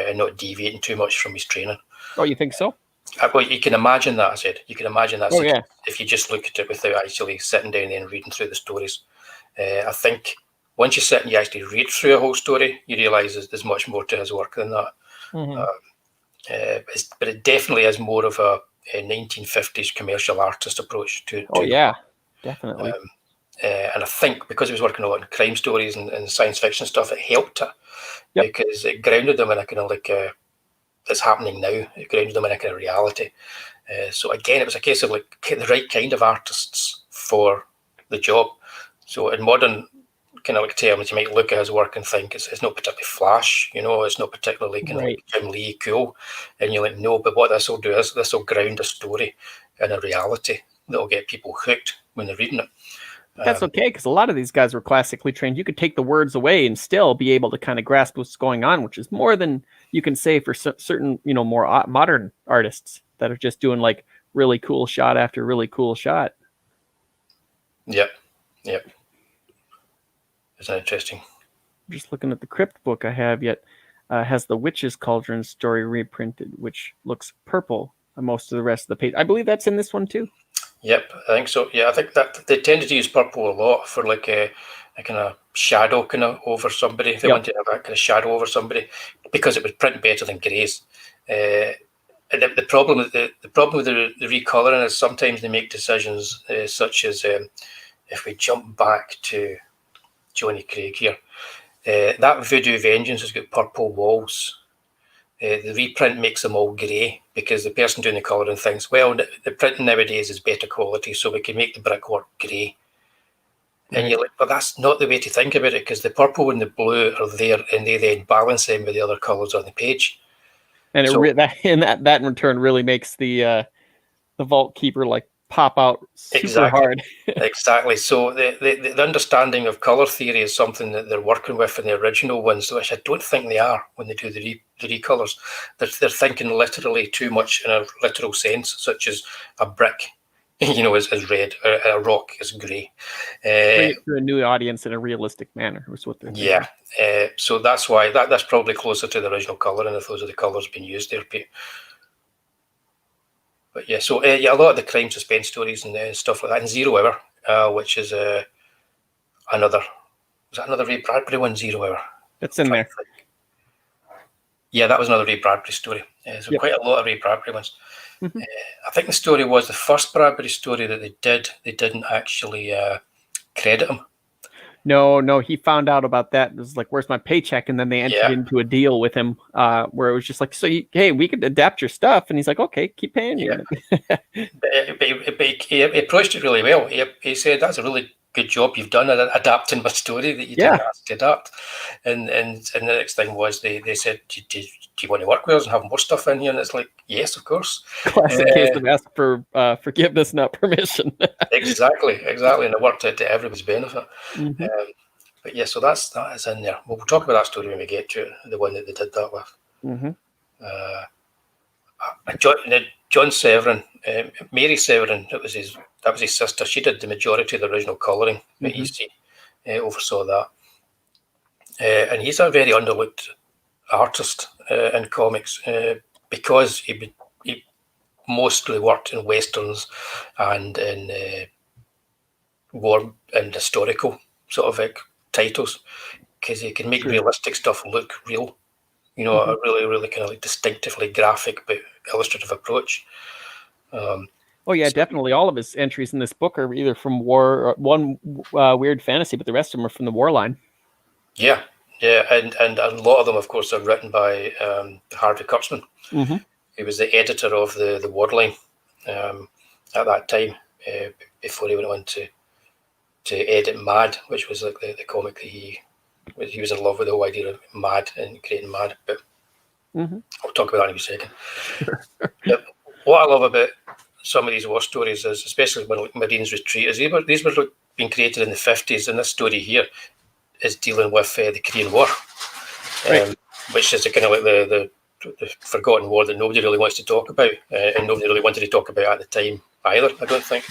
and not deviating too much from his training. Oh, you think so? Well, you can imagine that, I said. You can imagine that. Oh, yeah. If you just look at it without actually sitting down there and reading through the stories. I think once you sit and you actually read through a whole story, you realise there's much more to his work than that. Mm-hmm. But it definitely is more of a 1950s commercial artist approach to oh yeah, definitely. And I think because he was working a lot on crime stories and science fiction stuff, it helped it because it grounded them in a kind of like it's happening now. It grounded them in a kind of reality. So again, it was a case of like the right kind of artists for the job. So in modern kind of like terms, you might look at his work and think it's not particularly flash, it's not particularly kind of like Jim Lee cool, and you're like, no, but what this will do is this will ground a story in a reality that will get people hooked when they're reading it. That's okay, because a lot of these guys were classically trained. You could take the words away and still be able to kind of grasp what's going on, which is more than you can say for certain, more modern artists that are just doing like really cool shot after really cool shot. Yep. It's interesting. I'm just looking at the Crypt book I have has the Witch's Cauldron story reprinted, which looks purple on most of the rest of the page. I believe that's in this one too. Yep, I think so. Yeah, I think that they tended to use purple a lot for like a kind of shadow kind of over somebody. They wanted to have that kind of shadow over somebody because it would print better than greys. And the problem with the recoloring is sometimes they make decisions such as if we jump back to Johnny Craig here, that Voodoo Vengeance has got purple walls. The reprint makes them all grey because the person doing the colouring thinks, well, the printing nowadays is better quality, so we can make the brickwork grey. And you're like, but that's not the way to think about it, because the purple and the blue are there, and they then balance them with the other colours on the page. And that in return really makes the Vault Keeper like pop out super hard. Exactly. So the understanding of colour theory is something that they're working with in the original ones, which I don't think they are when they do the recolours. They're thinking literally too much in a literal sense, such as a brick, is red, a rock is grey. Bring it to a new audience in a realistic manner was what they're thinking. Yeah. So that's why that's probably closer to the original colour, and if those are the colours being used there, Pete. But yeah, so a lot of the crime suspense stories and stuff like that, and Zero Hour, which is another Ray Bradbury one, Zero Hour. It's in there. Yeah, that was another Ray Bradbury story. So quite a lot of Ray Bradbury ones. Mm-hmm. I think the story was the first Bradbury story that they did. They didn't actually credit him. No, he found out about that. It was like, "Where's my paycheck?" And then they entered Yeah. into a deal with him, where it was just like, "So, hey, we could adapt your stuff," and he's like, "Okay, keep paying me." But he approached it really well. He said, "That's a really good job you've done at adapting my story that you didn't ask to adapt." And the next thing was they said, "Do you want to work with us and have more stuff in here?" And it's like, "Yes, of course." Classic case of ask for forgiveness, not permission. Exactly, and it worked out to everybody's benefit. Mm-hmm. But yeah, so that is in there. We'll talk about that story when we get to it, the one that they did that with. Mm-hmm. John Severin, Mary Severin, that was his sister. She did the majority of the original colouring at EC. Oversaw that, and he's a very underlooked artist in comics because he mostly worked in westerns and in war and historical sort of like titles, because he can make realistic stuff look real. A really, really kind of like distinctively graphic but illustrative approach. Definitely. All of his entries in this book are either from war, or one weird fantasy, but the rest of them are from the war line. Yeah, and a lot of them, of course, are written by Harvey Kurtzman. Mm-hmm. He was the editor of the war line at that time, before he went on to edit Mad, which was like the comic that he was in love with the whole idea of Mad and creating Mad. But I'll talk about that in a second. What I love about some of these war stories is, especially when Marines Retreat, is these were being created in the 50s, and this story here is dealing with the Korean War, which is kind of like the forgotten war that nobody really wants to talk about, and nobody really wanted to talk about at the time either, I don't think.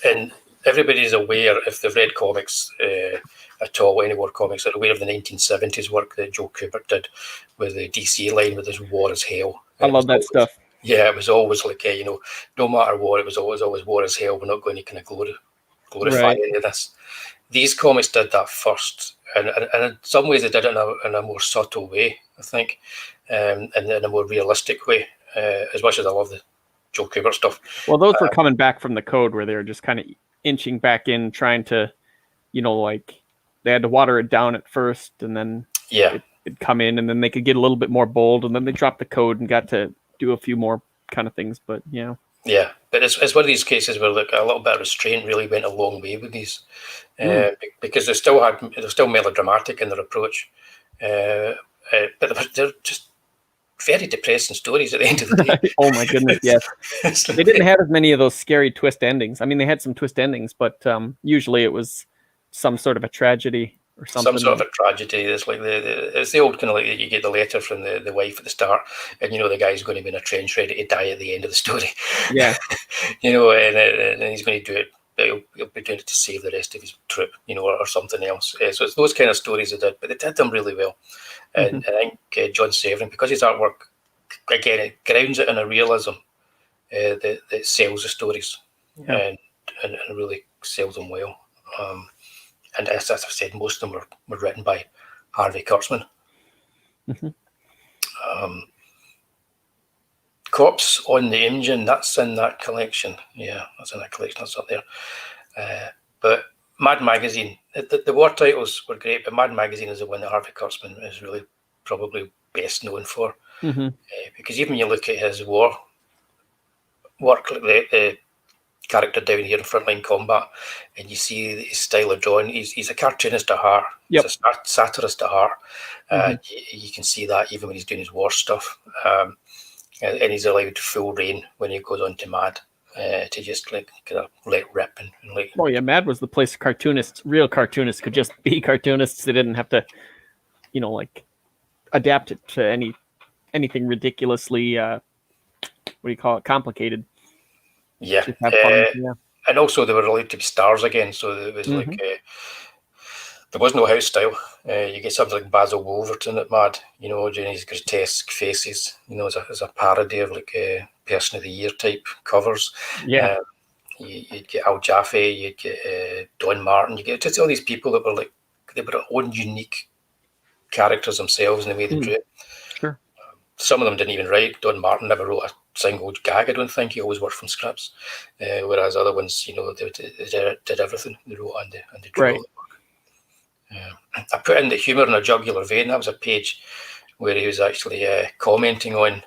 And everybody's aware, if they've read comics at all, any war comics, are aware of the 1970s work that Joe Kubert did with the DC line with this war as hell. I love that stuff. Yeah, it was always like, no matter what, it was always war as hell. We're not going to kind of glorify any of this. These comics did that first, and in some ways they did it in a more subtle way, I think, and in a more realistic way. As much as I love the Joe Kubert stuff. Well, those were coming back from the code where they were just kind of inching back in, trying to, like they had to water it down at first, and then it'd come in, and then they could get a little bit more bold, and then they dropped the code and got to do a few more kind of things. But yeah, but it's one of these cases where like a little bit of restraint really went a long way with these, because they're still melodramatic in their approach, but they're just very depressing stories at the end of the day. Oh my goodness, yes. They didn't have as many of those scary twist endings. I mean, they had some twist endings, but usually it was some sort of a tragedy or something. Some sort of a tragedy. It's like it's the old kind of like you get the letter from the wife at the start, and the guy's going to be in a trench ready to die at the end of the story. Yeah. And he's going to do it, but he'll be doing it to save the rest of his troop, or something else. So it's those kind of stories they did, but they did them really well. And I think John Severin, because his artwork, again, it grounds it in a realism that sells the stories, and really sells them well. And as I've said, most of them were written by Harvey Kurtzman. Corpse on the Engine, that's in that collection. Yeah, that's in that collection. That's up there. But Mad Magazine, the war titles were great, but Mad Magazine is the one that Harvey Kurtzman is really probably best known for. Because even when you look at his war work, like the character down here in Frontline Combat, and you see his style of drawing, he's a cartoonist at heart. He's a satirist at heart. You can see that even when he's doing his war stuff. And he's allowed full reign when he goes on to Mad. To just like kind of let rip and like. Oh yeah, Mad was the place real cartoonists could just be cartoonists. They didn't have to, like adapt it to anything ridiculously complicated. Yeah. Just have fun. And also they were allowed to be stars again, so it was like there was no house style. You get something like Basil Wolverton at Mad, doing his grotesque faces, as a parody of like Person of the Year type covers. Yeah. You'd get Al Jaffe, you'd get Don Martin, you get just all these people that were like, they were their own unique characters themselves in the way they drew it. Sure. some of them didn't even write. Don Martin never wrote a single gag, I don't think. He always worked from scripts. Whereas other ones, they did everything. They wrote and they drew all the work. I put in the humour in a jugular vein. That was a page where he was actually commenting on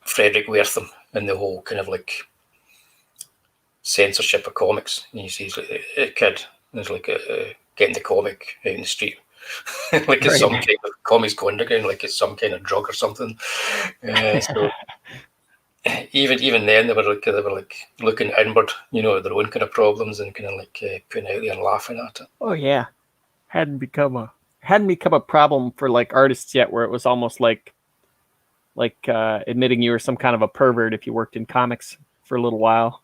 Frederick Wertham and the whole kind of like censorship of comics. And you see he's like a kid who's like getting the comic out in the street. Like it's some kind of comics go underground, like it's some kind of drug or something. So even then they were like looking inward, their own kind of problems and kind of like putting out there and laughing at it. Oh yeah, hadn't become a problem for like artists yet, where it was almost like admitting you were some kind of a pervert if you worked in comics for a little while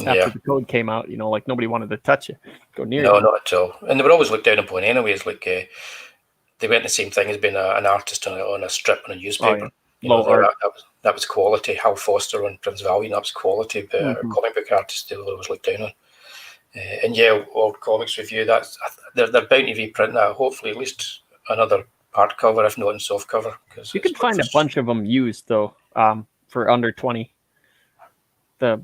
after the code came out. Like nobody wanted to touch you, go near you. No, not at all. And they were always looked down upon anyways. Like they went the same thing as being an artist on a strip on a newspaper. That was quality. Hal Foster on Prince Valiant, that was quality. But comic book artists, they were always looked down on. And World Comics Review, they're bound to reprint that. Hopefully, at least another hardcover, if not in softcover. You can find a bunch of them used though, for under $20. The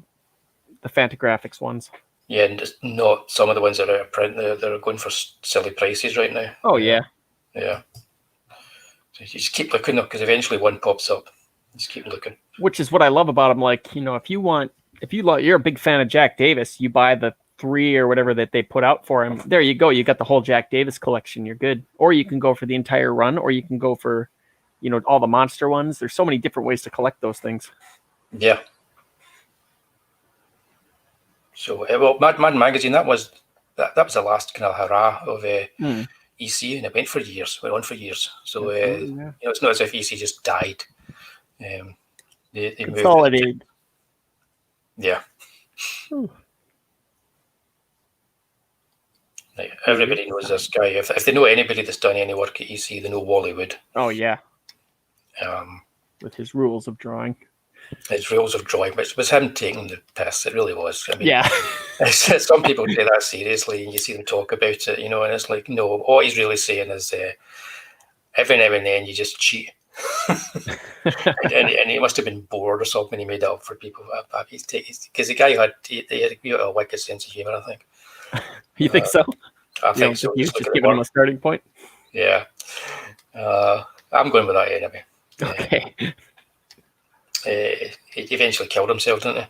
Fantagraphics ones. Yeah, and just not some of the ones that are out of print. They're going for silly prices right now. Oh yeah. Yeah. So you just keep looking, because eventually one pops up. Just keep looking. Which is what I love about them. Like, if you're a big fan of Jack Davis, you buy the 3 or whatever that they put out for him. There you go. You got the whole Jack Davis collection. You're good. Or you can go for the entire run, or you can go for, all the monster ones. There's so many different ways to collect those things. Yeah. So, Mad Magazine, that was the last kind of hurrah of EC, and it went on for years. So, it's not as if EC just died. They consolidated. Yeah. Like, everybody knows this guy. If they know anybody that's done any work at EC, they know Wally Wood. Oh yeah. With his rules of drawing. His rules of drawing, which was him taking the piss. It really was. I mean, yeah. Some people take that seriously, and you see them talk about it, and it's like, no, what he's really saying is every now and then you just cheat. and he must have been bored or something. He made that up for people. Because the guy had a wicked sense of humour, I think. You think so? I think so. Just giving him a starting point? Yeah. I'm going with that anyway. Okay. He eventually killed himself, didn't he?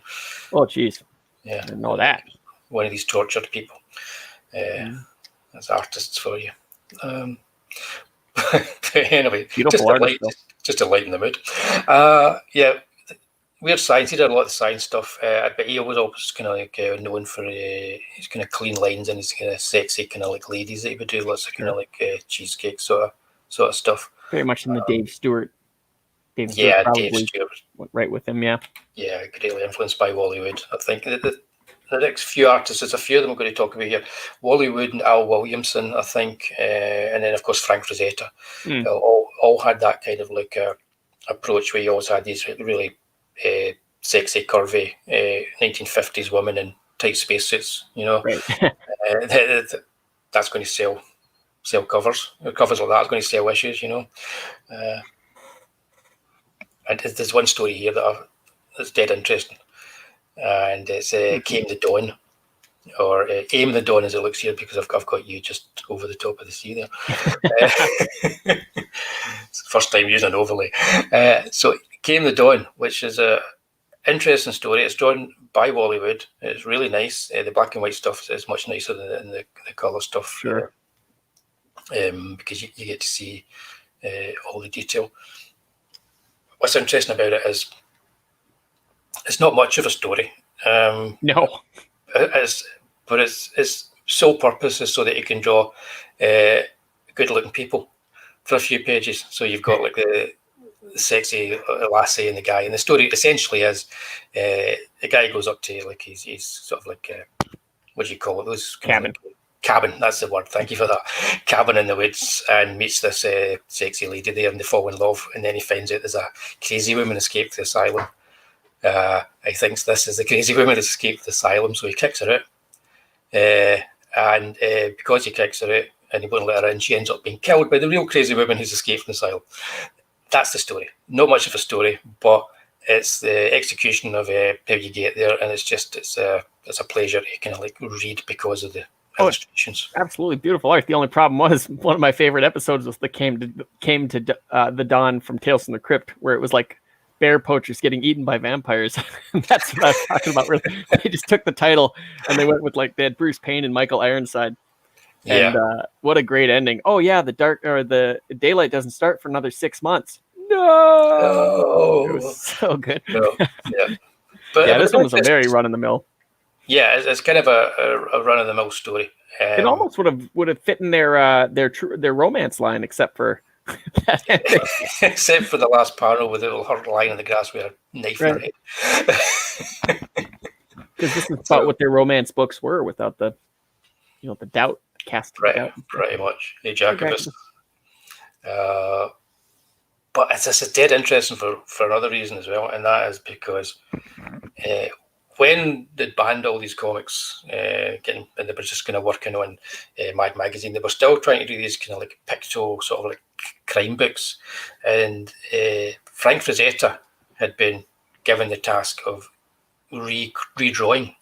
Oh, jeez. Yeah. I didn't know that. One of these tortured people. As artists for you. Anyway, just to lighten the mood. Weird Science. He did a lot of science stuff, but he was always kind of like known for his kind of clean lines and his kind of sexy kind of like ladies that he would do lots of kind of like cheesecake sort of stuff. Very much in the Dave Stewart. Dave Stewart went right with him. Yeah. Yeah, greatly influenced by Wally Wood. I think the next few artists, there's a few of them we're going to talk about here. Wally Wood and Al Williamson, I think, and then of course Frank Rosetta. All had that kind of like approach where you always had these really sexy, curvy 1950s women in tight spacesuits. Right. That's going to sell covers. Covers like that is going to sell issues. And there's one story here that's dead interesting, and it's Came the Dawn, or Aim the Dawn as it looks here, because I've got you just over the top of the sea there. It's the first time using an overlay. So Came the Dawn, which is a interesting story. It's drawn by Wally Wood. It's really nice. The black and white stuff is much nicer than the colour stuff. Sure. Because you get to see all the detail. What's interesting about it is it's not much of a story. No. But its sole purpose is so that you can draw good-looking people for a few pages. So you've got like the sexy lassie and the guy. And the story essentially is the guy goes up to like he's sort of like what do you call it? Those cabin. Cabin, that's the word. Thank you for that. Cabin in the woods, and meets this sexy lady there, and they fall in love. And then he finds out there's a crazy woman escaped the asylum. He thinks this is the crazy woman that escaped the asylum, so he kicks her out. And because he kicks her out and he won't let her in, she ends up being killed by the real crazy woman who's escaped from the asylum. that's the story. Not much of a story, but it's the execution of how you get there, and it's a pleasure to kind of like read because of the illustrations. Absolutely beautiful art. The only problem was one of my favorite episodes was the came to the Dawn from Tales from the Crypt, where it was like bear poachers getting eaten by vampires. That's what I was talking about. Really, they just took the title and they went with like they had Bruce Payne and Michael Ironside. Yeah. And what a great ending. Oh yeah, the daylight doesn't start for another 6 months. No, it was so good. No. Yeah, but yeah, this one was a very run in the mill. Yeah, it's kind of a run of the mill story. It almost would have fit in their romance line, except for that ending. Except for the last panel with her lying in the grass with a knife in her head. Because this is about what their romance books were, without the the doubt, casting doubt. Pretty much, the Jacobus. But it's dead interesting for another reason as well, and that is because when they banned all these comics, and they were just kind of working on Mad Magazine, they were still trying to do these kind of like pictorial sort of like crime books, and Frank Frazetta had been given the task of redrawing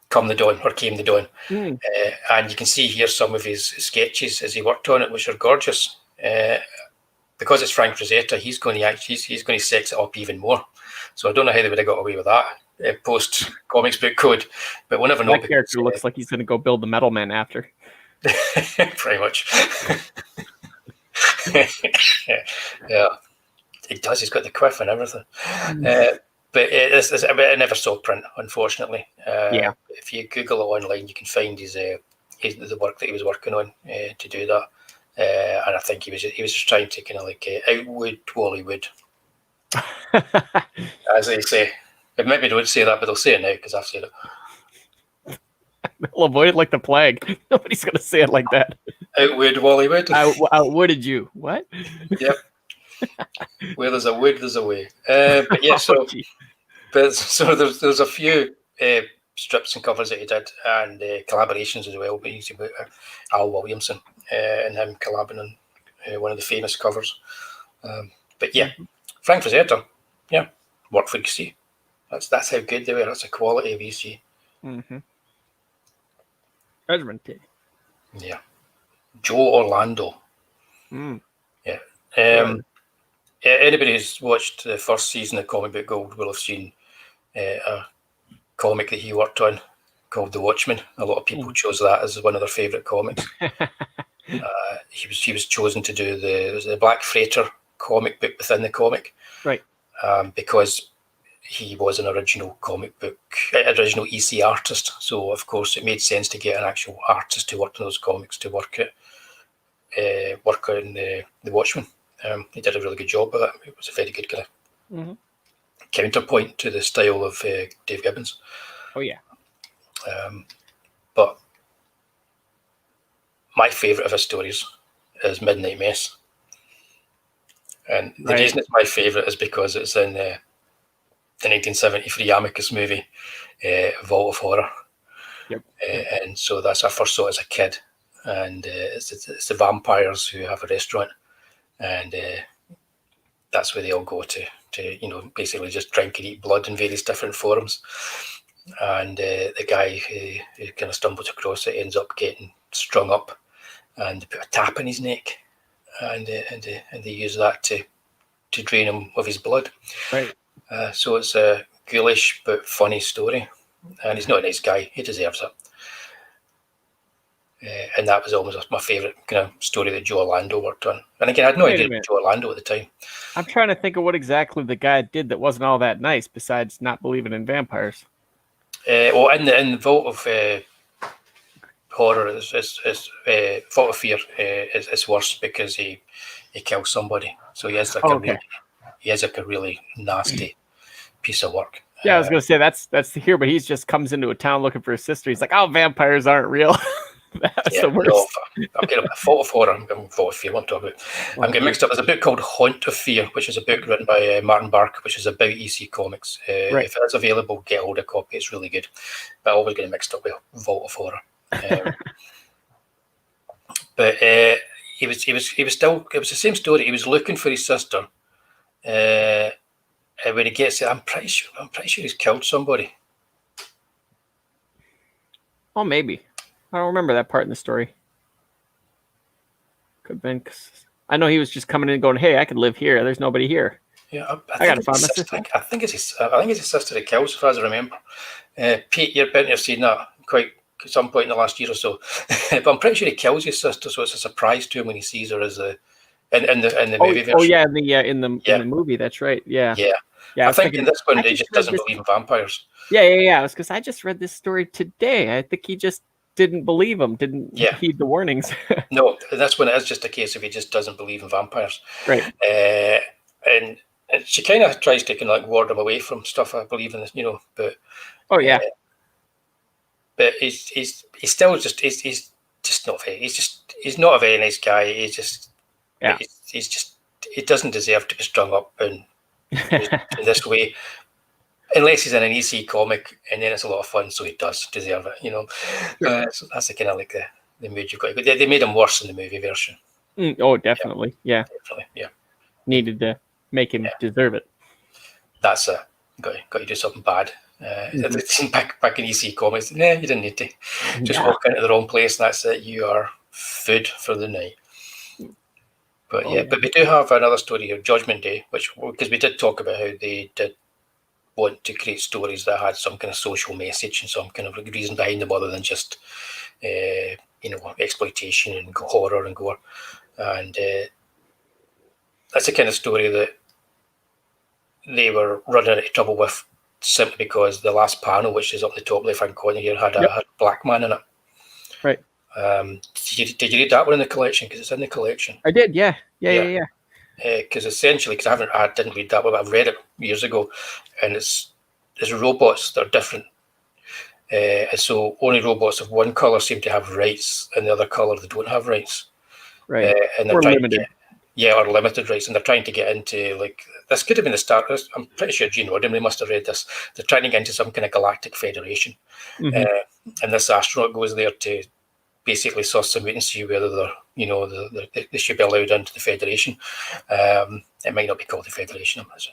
Came the Dawn. And you can see here some of his sketches as he worked on it, which are gorgeous. Because it's Frank Frazetta, he's going to sex it up even more. So I don't know how they would have got away with that post comics book code, but we'll never know. That character looks like he's going to go build the Metal Man after. Pretty much. Yeah, he does. He's got the quiff and everything. But I never saw print, unfortunately. If you Google it online, you can find the work that he was working on to do that. And I think he was just trying to kind of like outwood Wally Wood, as they say. But maybe they would say that, but they'll say it now because I've said it. They'll avoid it like the plague. Nobody's going to say it like that. Outwood Wally Wood. Outwooded you. What? Yep. Where there's a wood, there's a way. But yeah, so there's a few strips and covers that he did, and collaborations as well. But he's about Al Williamson and him collabing on one of the famous covers. But yeah, Frank Frazetta, work for EC. That's how good they were. That's the quality of EC. Measurement tape. Yeah, Joe Orlando. Yeah. Anybody who's watched the first season of Comic Book Gold will have seen a comic that he worked on called The Watchmen. A lot of people chose that as one of their favourite comics. He was chosen to do the Black Freighter comic book within the comic, right? Because he was an original EC artist. So of course it made sense to get an actual artist who worked on those comics to work on the Watchmen. He did a really good job with it. It was a very good kind of counterpoint to the style of Dave Gibbons. Oh yeah. But my favourite of his stories is Midnight Mess. And the reason it's my favourite is because it's in the 1973 Amicus movie, Vault of Horror. Yep. And so that's I first saw it as a kid. And it's the vampires who have a restaurant. And that's where they all go to basically just drink and eat blood in various different forms. And the guy who kind of stumbles across it ends up getting strung up, and they put a tap in his neck, and they use that to drain him of his blood. Right. So it's a ghoulish but funny story, and he's not a nice guy. He deserves it. And that was almost my favourite kind of story that Joe Orlando worked on. And again, I had no idea about Joe Orlando at the time. I'm trying to think of what exactly the guy did that wasn't all that nice, besides not believing in vampires. Well, in the Vault of Horror, Vault of Fear is worse because he kills somebody. So he has like a really nasty piece of work. Yeah, I was going to say that's here, but he just comes into a town looking for his sister. He's like, "Oh, vampires aren't real." That's the worst. No, I'm getting a Vault of Horror. I'm getting Vault of Fear. What I'm talking about. I'm getting mixed up. There's a book called Haunt of Fear, which is a book written by Martin Bark, which is about EC Comics. If it's available, get hold of a copy. It's really good. But I always get mixed up with Vault of Horror. But he was still. It was the same story. He was looking for his sister. And when he gets it, I'm pretty sure he's killed somebody. Oh, maybe. I don't remember that part in the story. Could have been. I know he was just coming in and going, "Hey, I could live here. There's nobody here." Yeah, I gotta find my sister. I think it's his sister that kills, as far as I remember. Pete, you're bound to have seen that quite at some point in the last year or so. But I'm pretty sure he kills his sister, so it's a surprise to him when he sees her as a in the movie version. Oh yeah, in the movie. That's right. Yeah. I think in this one he just doesn't believe in vampires. Yeah. It's because I just read this story today. I think he just didn't believe him. Didn't heed the warnings. No, this one is just a case of he just doesn't believe in vampires. Right. And she kind of tries to kind of like ward him away from stuff. I believe in this, but but he's still just he's just not very he's not a very nice guy. He's just he doesn't deserve to be strung up in this way, unless he's in an EC comic, and then it's a lot of fun. So he does deserve it, So that's the kind of like the mood you've got. But they made him worse in the movie version. Oh, definitely, yeah. Needed to make him deserve it. That's got to do something bad. Back in EC comics, you didn't need to. Just walk into the wrong place, and that's it. You are food for the night. But but we do have another story here, Judgment Day, because we did talk about how they did want to create stories that had some kind of social message and some kind of reason behind them, other than just exploitation and horror and gore. And that's the kind of story that they were running into trouble with, simply because the last panel, which is up the top left-hand corner here, had a black man in it. Right. Did you read that one in the collection? Because it's in the collection. I did, yeah. Because essentially, I didn't read that one, but I've read it years ago, and it's robots that are different. And so only robots of one color seem to have rights, and the other color they don't have rights. Right. And they're limited. Or limited rights, and they're trying to get into, like, this could have been the start. I'm pretty sure Gene Roddenberry must have read this. They're trying to get into some kind of galactic federation, and this astronaut goes there to basically suss them out and see whether they should be allowed into the Federation. It might not be called the Federation, but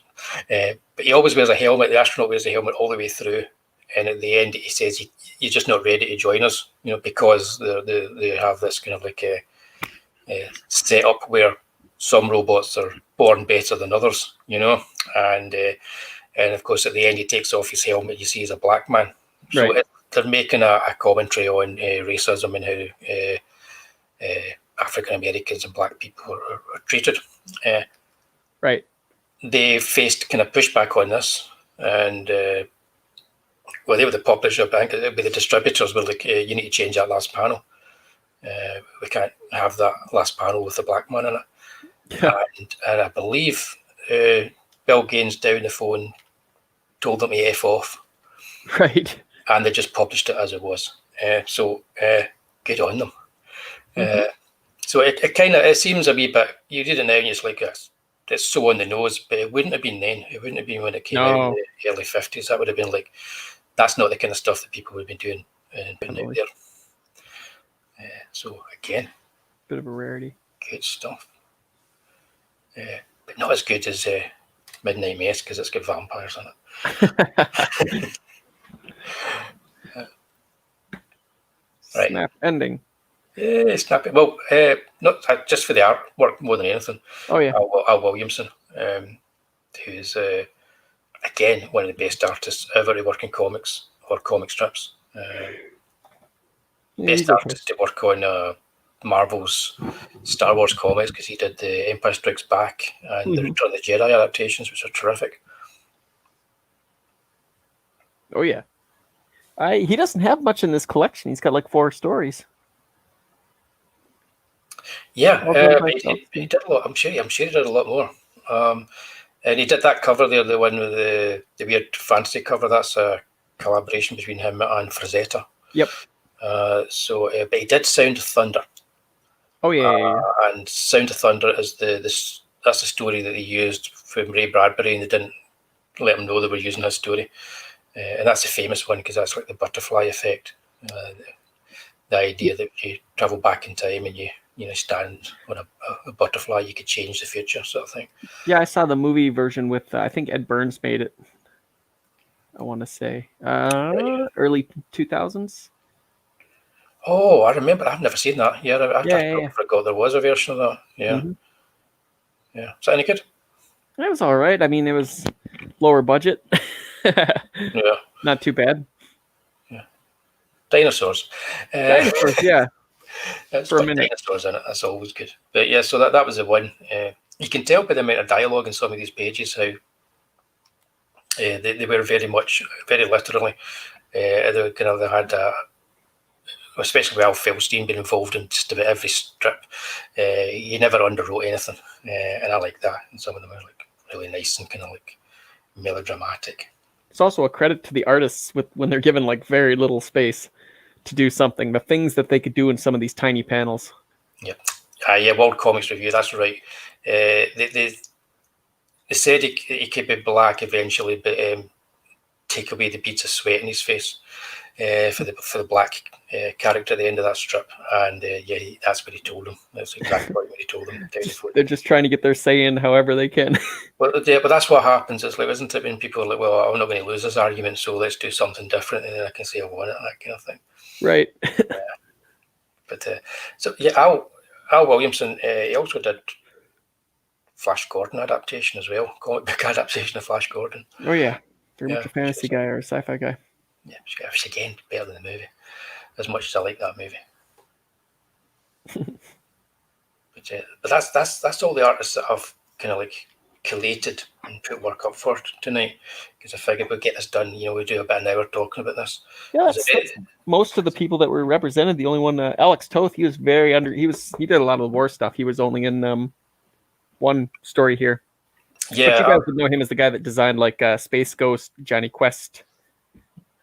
he always wears a helmet. The astronaut wears a helmet all the way through, and at the end he says, "You're just not ready to join us," because they have this kind of like a setup where some robots are born better than others, and of course at the end he takes off his helmet. You see he's a black man. So they're making a commentary on racism and how African Americans and black people are treated. Right. They faced kind of pushback on this, and they were the publisher, I think it'd be the distributors were like, you need to change that last panel. We can't have that last panel with the black man in it. And I believe Bill Gaines down the phone told them to F off. Right. And they just published it as it was. So good on them. So it seems a wee bit, you read it now and it's like, it's so on the nose, but it wouldn't have been then. It wouldn't have been when it came out in the early 50s. That would have been like, that's not the kind of stuff that people would have been doing and putting out there. So again, bit of a rarity. Good stuff. But not as good as Midnight Mass, because it's got vampires in it. Right. Snap ending. Yeah, snappy. Well, not just for the artwork more than anything. Oh yeah. Al Williamson, who's again one of the best artists ever to work in comics or comic strips. Best artist to work on Marvel's Star Wars comics, because he did the Empire Strikes Back and the Return of the Jedi adaptations, which are terrific. Oh yeah. He doesn't have much in this collection. He's got like 4 stories. Yeah, he did a lot. I'm sure he did a lot more. And he did that cover there, the one with the weird fantasy cover. That's a collaboration between him and Frazetta. Yep. But he did Sound of Thunder. Oh yeah. And Sound of Thunder is that's the story that they used from Ray Bradbury, and they didn't let him know they were using his story. And that's the famous one, because that's like the butterfly effect. The idea that you travel back in time and you stand on a butterfly, you could change the future, sort of thing. Yeah, I saw the movie version with I think Ed Burns made it. I want to say early 2000s. Oh, I remember. I've never seen that. Yeah, I forgot there was a version of that. Yeah, mm-hmm. Yeah. Is that any good? It was all right. I mean, it was lower budget. Yeah, not too bad. Yeah, dinosaurs. Dinosaurs, yeah. It's got dinosaurs in it. That's always good. But yeah, so that was the one. You can tell by the amount of dialogue in some of these pages how they were very literally. They had, especially with Al Feldstein being involved in just about every strip. He never underwrote anything, and I like that. And some of them are like really nice and kind of like melodramatic. It's also a credit to the artists when they're given like very little space to do something. The things that they could do in some of these tiny panels. Yeah, yeah. World Comics Review. That's right. They said he could be black eventually, but take away the beads of sweat in his face for the black character at the end of that strip, and that's what he told him. That's exactly what he told him. They're just trying to get their say in however they can. Well, yeah, but that's what happens. It's like, isn't it, when people are like, "Well, I'm not going to lose this argument, so let's do something different," and then I can say I won it, that kind of thing. Right. But so yeah, Al Williamson. He also did Flash Gordon adaptation as well, comic book adaptation of Flash Gordon. Oh yeah, very much a fantasy guy or a sci-fi guy. Yeah, which again better than the movie, as much as I like that movie. but that's all the artists that I've kind of like collated and put work up for tonight, because I figured we'd get this done. We do about an hour talking about this. Yeah, that's most of the people that were represented. The only one, Alex Toth, he was he did a lot of the war stuff. He was only in one story here. Yeah, but you guys would know him as the guy that designed like Space Ghost, Johnny Quest,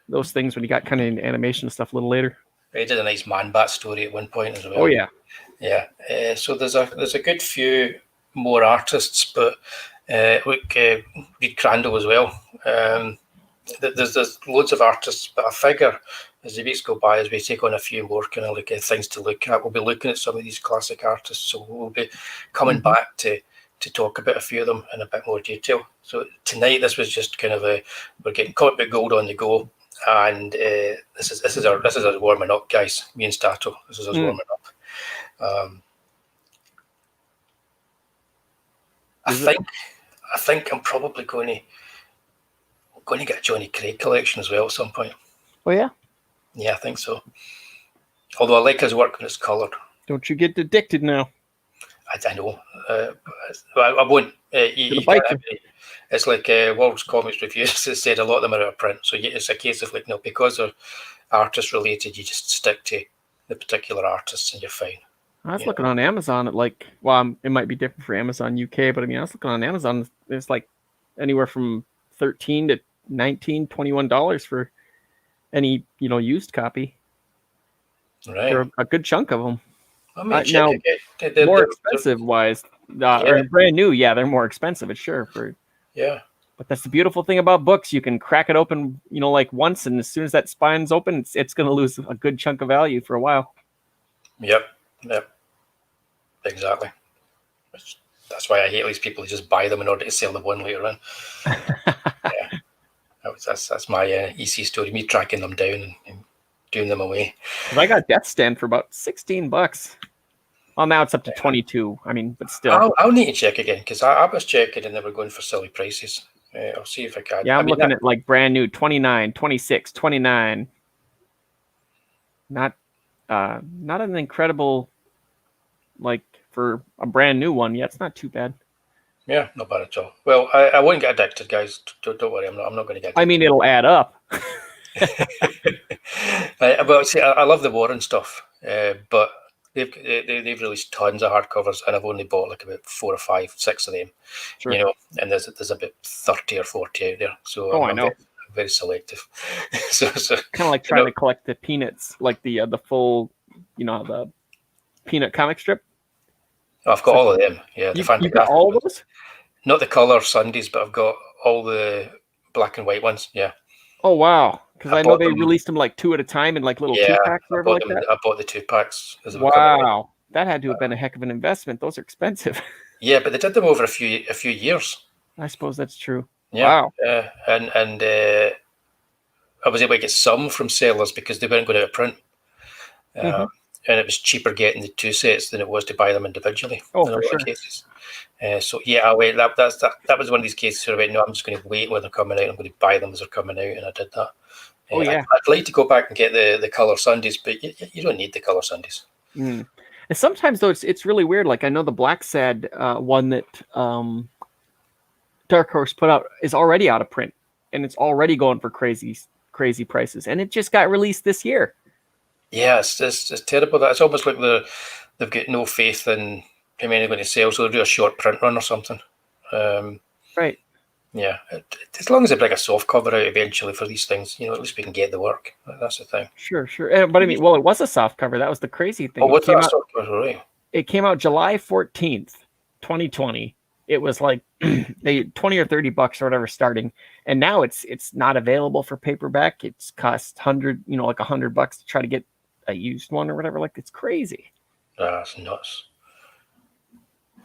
those things when he got kind of into animation stuff a little later. He did a nice Man-Bat story at one point as well. Oh yeah, yeah. So there's a good few more artists, but Reed Crandall as well. There's loads of artists, but I figure as the weeks go by, as we take on a few more kind of like things to look at, we'll be looking at some of these classic artists. So we'll be coming back to talk about a few of them in a bit more detail. So tonight, this was just kind of we're getting Comic Book Gold on the go, and this is our warming up, guys. Me and Stato, this is us warming up. I think I'm probably going to get a Johnny Craig collection as well at some point. Oh yeah. Yeah, I think so. Although I like his work when it's coloured. Don't you get addicted now? I know. I won't. It's like World Comics Review said, a lot of them are out of print. So it's a case of like, because they're artist related, you just stick to the particular artists and you're fine. I was looking on Amazon at like, well, it might be different for Amazon UK, but I mean, I was looking on Amazon. It's like anywhere from $13 to $19, $21 for any used copy. Right. For a good chunk of them. I mean, now, more expensive wise, or brand new, they're more expensive. It's sure But that's the beautiful thing about books. You can crack it open, like once, and as soon as that spine's open, it's going to lose a good chunk of value for a while. Yep. Exactly. That's why I hate these people who just buy them in order to sell the one later on. That's my EC story. Me tracking them down and doing them away. I got Death Stand for about $16. Well, now it's up to 22. I mean, but still. I'll need to check again, because I was checking and they were going for silly prices. I'll see if I can. Yeah, I'm looking at like brand new 29, 26, 29. Not an incredible, like for a brand new one. Yeah, it's not too bad. Yeah, not bad at all. Well, I won't get addicted, guys. Don't worry. I'm not going to get addicted. I mean, it'll add up. But see, I love the Warren stuff, but they've released tons of hardcovers, and I've only bought like about 4 or 5, 6 of them. Sure. And there's about 30 or 40 out there. So I know. I'm very selective. so kind of like trying to collect the Peanuts, like the full, the Peanut comic strip. Oh, I've got all of them. Yeah, you got all of those? Not the color Sundays, but I've got all the black and white ones. Yeah. Oh wow! Because I know they released them like 2 at a time in like little 2-packs or whatever like that. I bought the 2-packs. Wow! that had to have been a heck of an investment. Those are expensive. Yeah, but they did them over a few years. I suppose that's true. Yeah. Wow. And I was able to get some from sellers because they weren't going out of print. And it was cheaper getting the 2 sets than it was to buy them individually. Oh, in for a lot sure. of cases. So yeah, I wait. That was one of these cases where I went, no, I'm just going to wait when they're coming out. I'm going to buy them as they're coming out, and I did that. Oh yeah. I'd like to go back and get the color Sundays, but you don't need the color Sundays. And sometimes though, it's really weird. Like I know the Black Sad one that Dark Horse put out is already out of print, and it's already going for crazy prices, and it just got released this year. Yeah, it's terrible. It's almost like they've got no faith in how many they're going to sell, so they'll do a short print run or something. Right. Yeah, as long as they bring a soft cover out eventually for these things, at least we can get the work. That's the thing. Sure. But I mean, well, it was a soft cover. That was the crazy thing. Oh, what's that soft cover? Right. It came out July 14th, 2020. It was like they $20 or $30 or whatever starting, and now it's not available for paperback. It's cost like $100 to try to get a used one or whatever. Like it's crazy. That's nuts.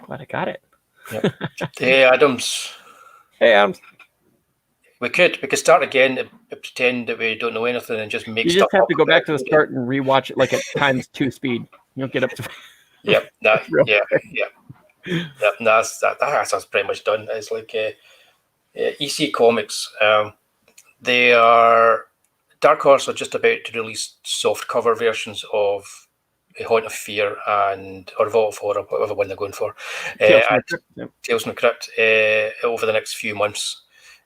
Glad I got it. Yep. Hey Adams. Hey Adams. We could start again and pretend that we don't know anything and just make stuff up. You just have to go back to the start and rewatch it like at times 2 speed. You'll get up to. Yep. That's pretty much done. It's like EC Comics. They are Dark Horse are just about to release soft cover versions of A Haunt of Fear or Vault of Horror, whatever one they're going for. Tales from the Crypt over the next few months.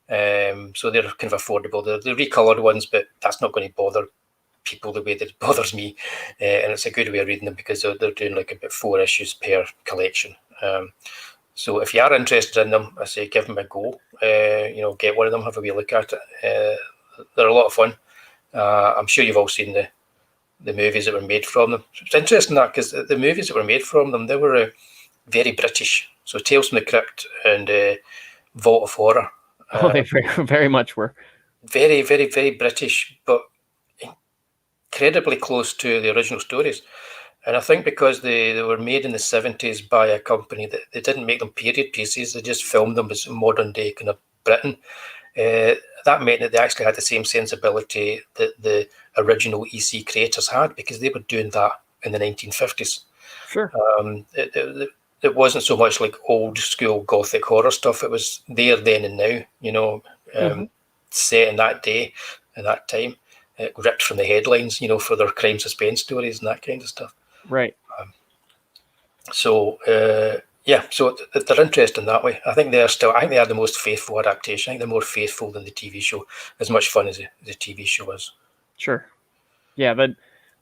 So they're kind of affordable. They're recolored ones, but that's not going to bother people the way that it bothers me. And it's a good way of reading them because they're doing like about 4 issues per collection. So if you are interested in them, I say give them a go. Get one of them, have a wee look at it. They're a lot of fun. I'm sure you've all seen the movies that were made from them. It's interesting that because the movies that were made from them, they were very British. So Tales from the Crypt and Vault of Horror. They very, very much were. Very, very, very British, but incredibly close to the original stories. And I think because they were made in the 70s by a company that they didn't make them period pieces, they just filmed them as modern day kind of Britain. That meant that they actually had the same sensibility that the original EC creators had because they were doing that in the 1950s. Sure. It wasn't so much like old school gothic horror stuff. It was there then and now, set in that day and that time, ripped from the headlines, for their crime suspense stories and that kind of stuff. Right. So they're interesting that way. I think they are the most faithful adaptation. I think they're more faithful than the TV show, as much fun as the TV show is. Sure. Yeah, but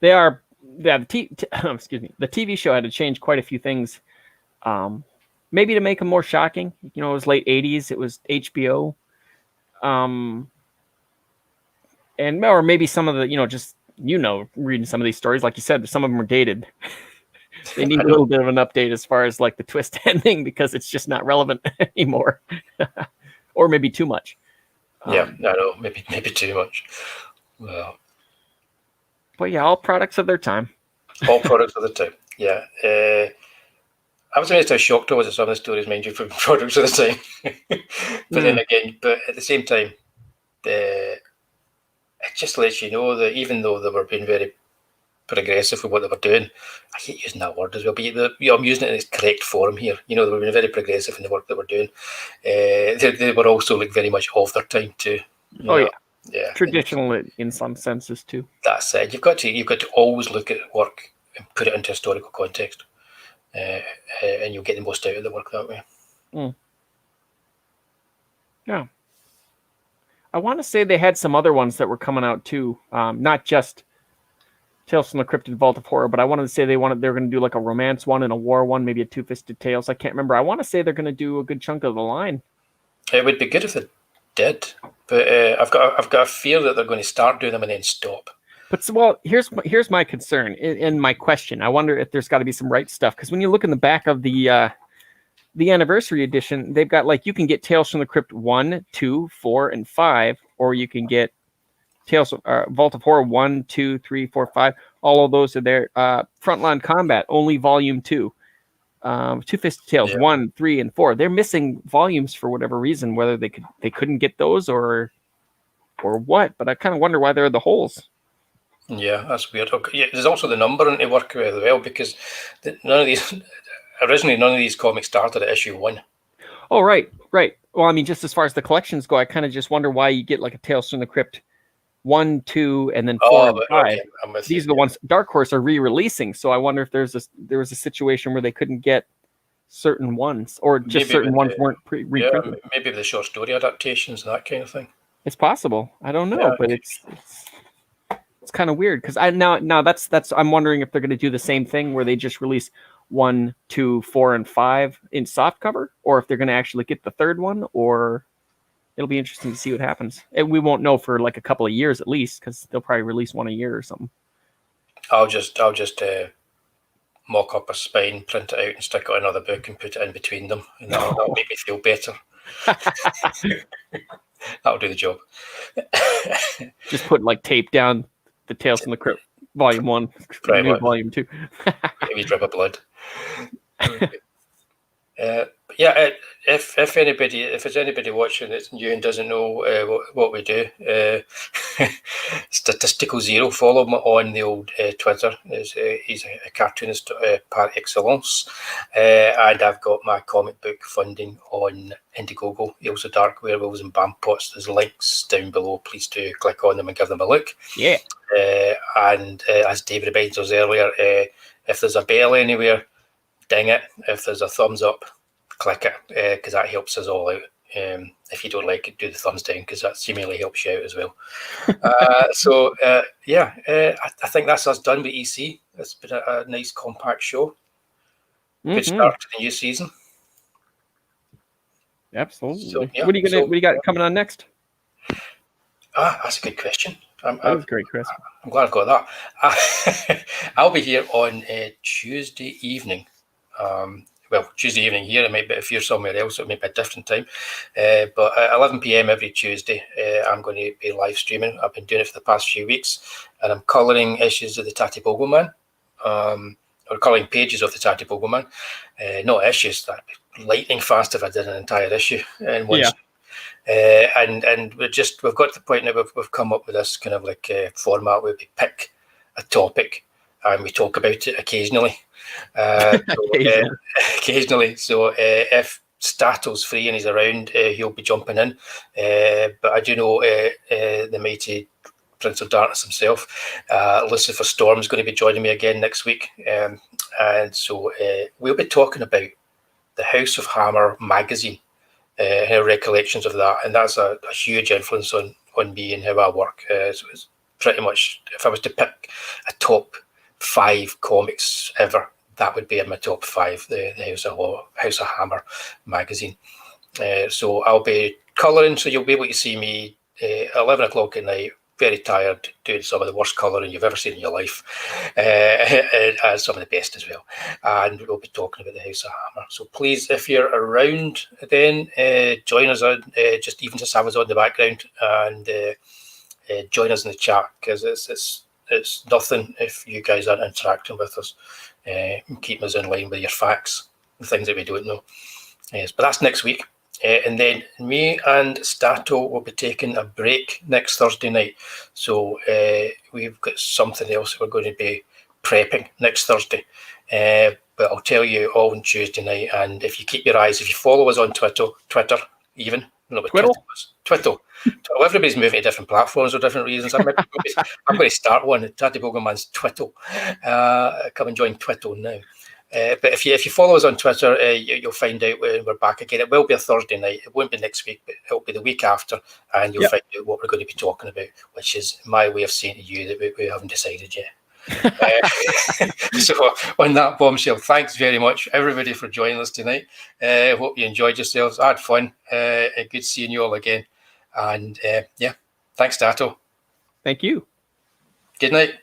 they are. Yeah, excuse me. The TV show had to change quite a few things, maybe to make them more shocking. It was late '80s. It was HBO, or maybe some of the reading some of these stories, like you said, some of them are dated. They need a little bit of an update as far as like the twist ending because it's just not relevant anymore, or maybe too much. I know, maybe too much. Well, but yeah, all products of their time. All products of the time. Yeah. I was amazed how shocked I was at some of the stories, mind you, from products of the time. Then again, but at the same time, it just lets you know that even though they were being very progressive with what they were doing, I hate using that word as well, but I'm using it in its correct form here. They were being very progressive in the work they were doing. They were also like very much of their time too. Yeah. Traditional in some senses too. That's it. You've got to always look at work and put it into historical context, and you'll get the most out of the work that way. Yeah. I want to say they had some other ones that were coming out too, not just Tales from the Crypt and Vault of Horror, but I wanted to say they were going to do like a romance one and a war one, maybe a Two-Fisted Tales. I can't remember. I want to say they're going to do a good chunk of the line. It would be good if they did, but I've got a fear that they're going to start doing them and then stop. But here's my concern and my question. I wonder if there's got to be some right stuff, because when you look in the back of the anniversary edition, they've got like you can get Tales from the Crypt 1, 2, 4, and 5, or you can get Vault of Horror 1, 2, 3, 4, 5, All of those are there. Frontline Combat, only volume 2. Two-Fisted Tales 1, 3, and 4. They're missing volumes for whatever reason, whether they couldn't get those or what. But I kind of wonder why there are the holes. Yeah, that's weird. Okay, yeah, there's also the numbering to work with as well, because none of these comics started at issue 1. Oh, right. Well, I mean, just as far as the collections go, I kind of just wonder why you get like a Tales from the Crypt 1, 2, and then 4 and 5. Okay, these are the ones Dark Horse are re-releasing. So I wonder if there was a situation where they couldn't get certain ones, or just maybe certain ones weren't reprinted. Yeah, maybe the short story adaptations and that kind of thing. It's possible. I don't know, but it's kind of weird because now that's I'm wondering if they're going to do the same thing where they just release 1, 2, 4, and 5 in soft cover, or if they're going to actually get the third one, or it'll be interesting to see what happens. And we won't know for like a couple of years at least, because they'll probably release one a year or something. I'll just mock up a spine, print it out, and stick it on another book and put it in between them, and that'll make me feel better. That'll do the job. Just put like tape down the Tales from the Crypt volume 1, volume 2. Maybe drip of blood. Yeah, if there's anybody watching that's new and doesn't know what we do, Statistical Zero, follow him on the old Twitter. He's a cartoonist par excellence, and I've got my comic book funding on Indiegogo, Ales of Dark, Werewolves and Bampots. There's links down below. Please do click on them and give them a look. Yeah. And as David reminds us earlier, if there's a bell anywhere, ding it. If there's a thumbs up, click it, because that helps us all out. If you don't like it, do the thumbs down, because that seemingly helps you out as well. I think that's us done with EC. It's been a nice compact show. Good start to the new season. Absolutely. So, what do you got coming on next? That's a good question. That's a great question. I'm glad I've got that. I'll be here on Tuesday evening. Tuesday evening here. It might be if you're somewhere else, it may be a different time. But at 11 p.m. every Tuesday, I'm going to be live streaming. I've been doing it for the past few weeks, and I'm colouring issues of the Tatty Bogle Man, or colouring pages of the Tatty Bogle Man. Not issues. That'd be lightning fast if I did an entire issue in one. And we've got to the point now we've come up with this kind of like format where we pick a topic and we talk about it occasionally. Occasionally. So if Stato's free and he's around, he'll be jumping in. But I do know the mighty Prince of Darkness himself, Lucifer Storm's going to be joining me again next week. And so we'll be talking about the House of Hammer magazine, her recollections of that. And that's a huge influence on me and how I work. So it's pretty much, if I was to pick a top 5 comics ever, that would be in my top 5, the House of Hammer magazine. So I'll be colouring, so you'll be able to see me 11 o'clock at night, very tired, doing some of the worst colouring you've ever seen in your life, and some of the best as well. And we'll be talking about the House of Hammer. So please, if you're around, then join us on, just have us on the background and join us in the chat, because it's nothing if you guys aren't interacting with us, keeping us in line with your facts, the things that we don't know. Yes, but that's next week. And then me and Stato will be taking a break next Thursday night. So we've got something else we're going to be prepping next Thursday. But I'll tell you all on Tuesday night. And if you follow us on Twitter even. Twitter. Well, everybody's moving to different platforms for different reasons. I'm going to start one. Tatty Bogleman's Twitter. Come and join Twitter now. But if you follow us on Twitter, you'll find out when we're back again. It will be a Thursday night. It won't be next week, but it'll be the week after, and you'll find out what we're going to be talking about, which is my way of saying to you that we haven't decided yet. So on that bombshell, thanks very much everybody for joining us tonight. Hope you enjoyed yourselves. I had fun. Good seeing you all again. And thanks, Dato. Thank you. Good night.